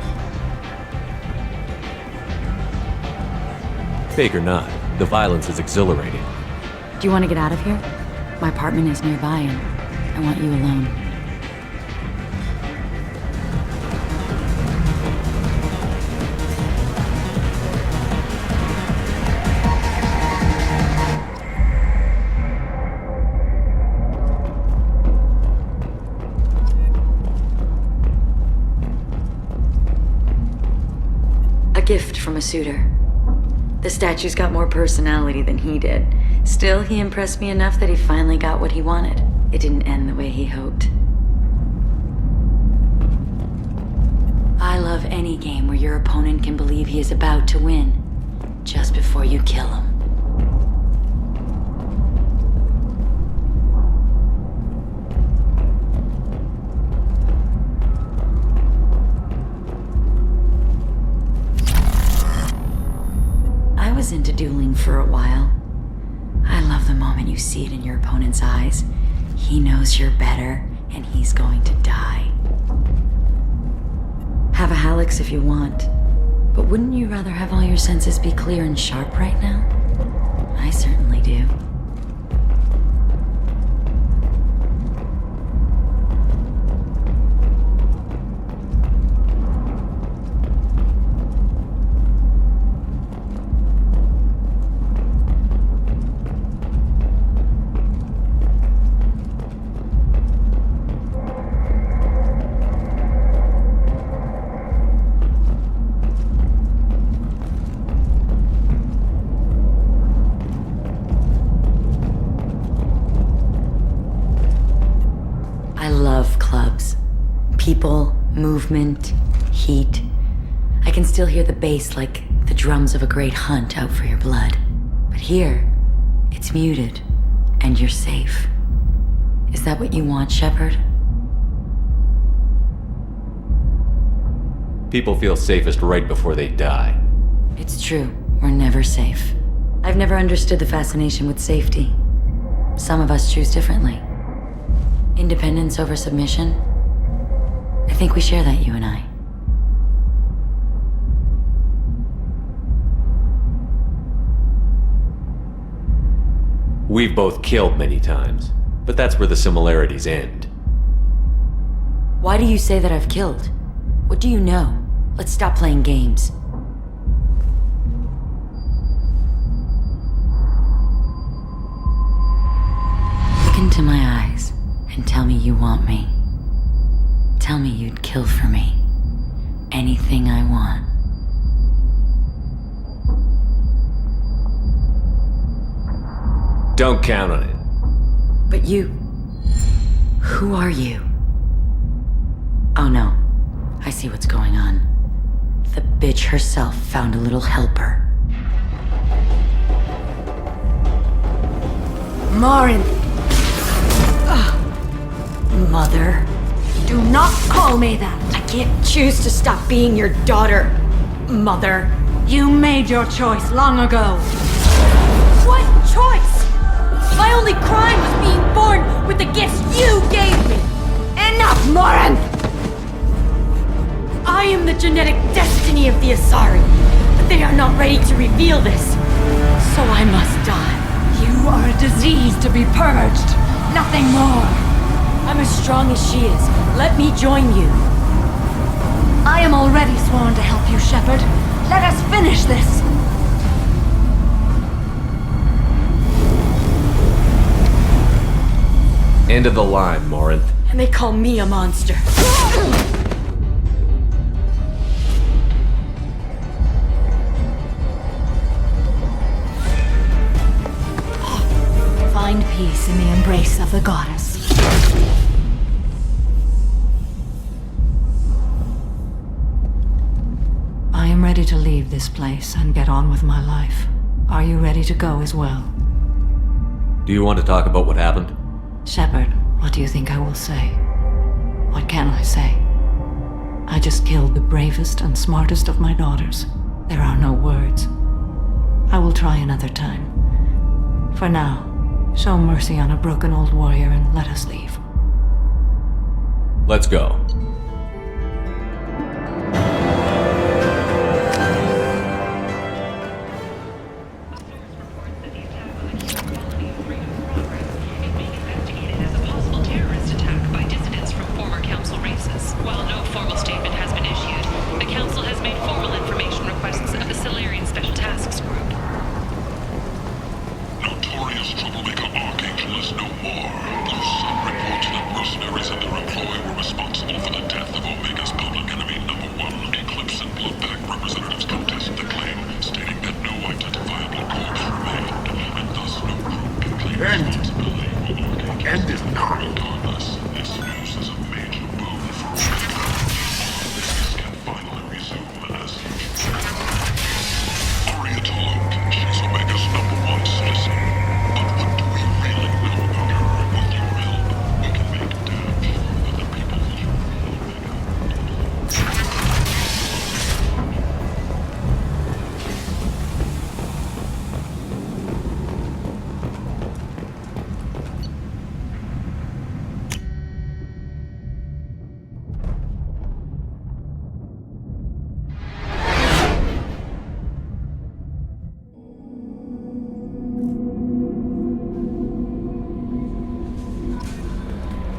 S17: Fake or not, the violence is exhilarating.
S3: Do you want to get out of here? My apartment is nearby and I want you alone. A gift from a suitor. The statue's got more personality than he did. Still, he impressed me enough that he finally got what he wanted. It didn't end the way he hoped. I love any game where your opponent can believe he is about to win, just before you kill him. I was into dueling for a while. I love the moment you see it in your opponent's eyes. He knows you're better, and he's going to die. Have a Hallex if you want, but wouldn't you rather have all your senses be clear and sharp right now? I certainly do. People, movement, heat. I can still hear the bass like the drums of a great hunt out for your blood. But here, it's muted, and you're safe. Is that what you want, Shepard?
S17: People feel safest right before they die.
S3: It's true, we're never safe. I've never understood the fascination with safety. Some of us choose differently. Independence over submission? I think we share that, you and I.
S17: We've both killed many times, but that's where the similarities end.
S3: Why do you say that I've killed? What do you know? Let's stop playing games. Look into my eyes and tell me you want me. Tell me you'd kill for me. Anything I want.
S17: Don't count on it.
S3: But you... who are you? Oh no. I see what's going on. The bitch herself found a little helper.
S21: Marin!
S3: Mother.
S21: Do not call me that!
S3: I can't choose to stop being your daughter, Mother.
S21: You made your choice long ago.
S3: What choice? My only crime was being born with the gifts you gave me.
S21: Enough, Morin!
S3: I am the genetic destiny of the Asari, but they are not ready to reveal this. So I must die.
S21: You are a disease to be purged. Nothing more.
S3: I'm as strong as she is. Let me join you.
S21: I am already sworn to help you, Shepard. Let us finish this.
S17: End of the line, Morinth.
S3: And they call me a monster.
S15: Find peace in the embrace of the goddess. I am ready to leave this place and get on with my life. Are you ready to go as well?
S17: Do you want to talk about what happened?
S15: Shepard, what do you think I will say? What can I say? I just killed the bravest and smartest of my daughters. There are no words. I will try another time. For now, show mercy on a broken old warrior and let us leave.
S17: Let's go.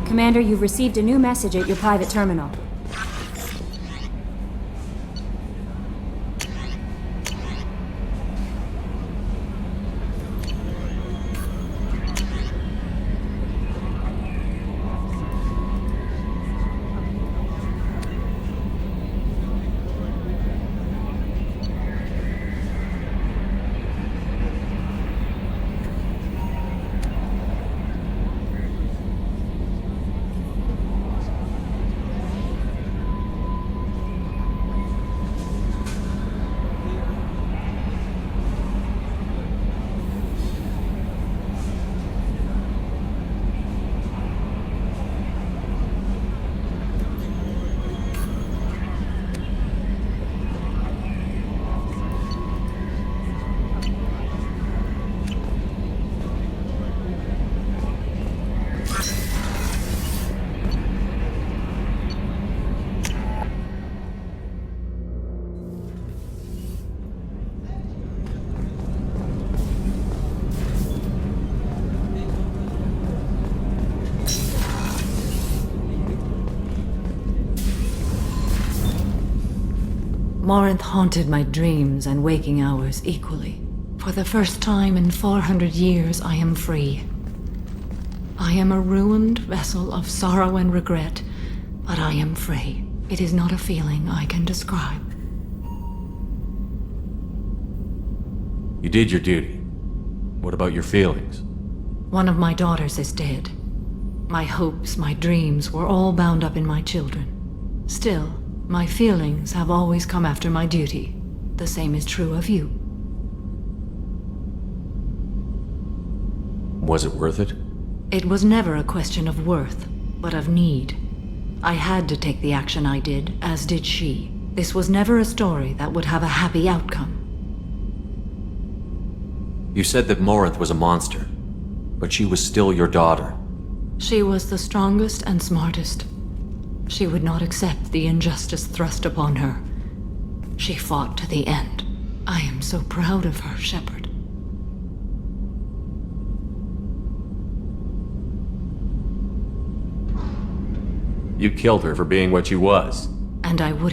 S18: Commander, you've received a new message at your private terminal.
S15: Morinth haunted my dreams and waking hours equally. For the first time in 400 years, I am free. I am a ruined vessel of sorrow and regret, but I am free. It is not a feeling I can describe.
S17: You did your duty. What about your feelings?
S15: One of my daughters is dead. My hopes, my dreams were all bound up in my children. Still, my feelings have always come after my duty. The same is true of you.
S17: Was it worth it?
S15: It was never a question of worth, but of need. I had to take the action I did, as did she. This was never a story that would have a happy outcome.
S17: You said that Morinth was a monster, but she was still your daughter.
S15: She was the strongest and smartest. She would not accept the injustice thrust upon her. She fought to the end. I am so proud of her, Shepard.
S17: You killed her for being what she was.
S15: And I would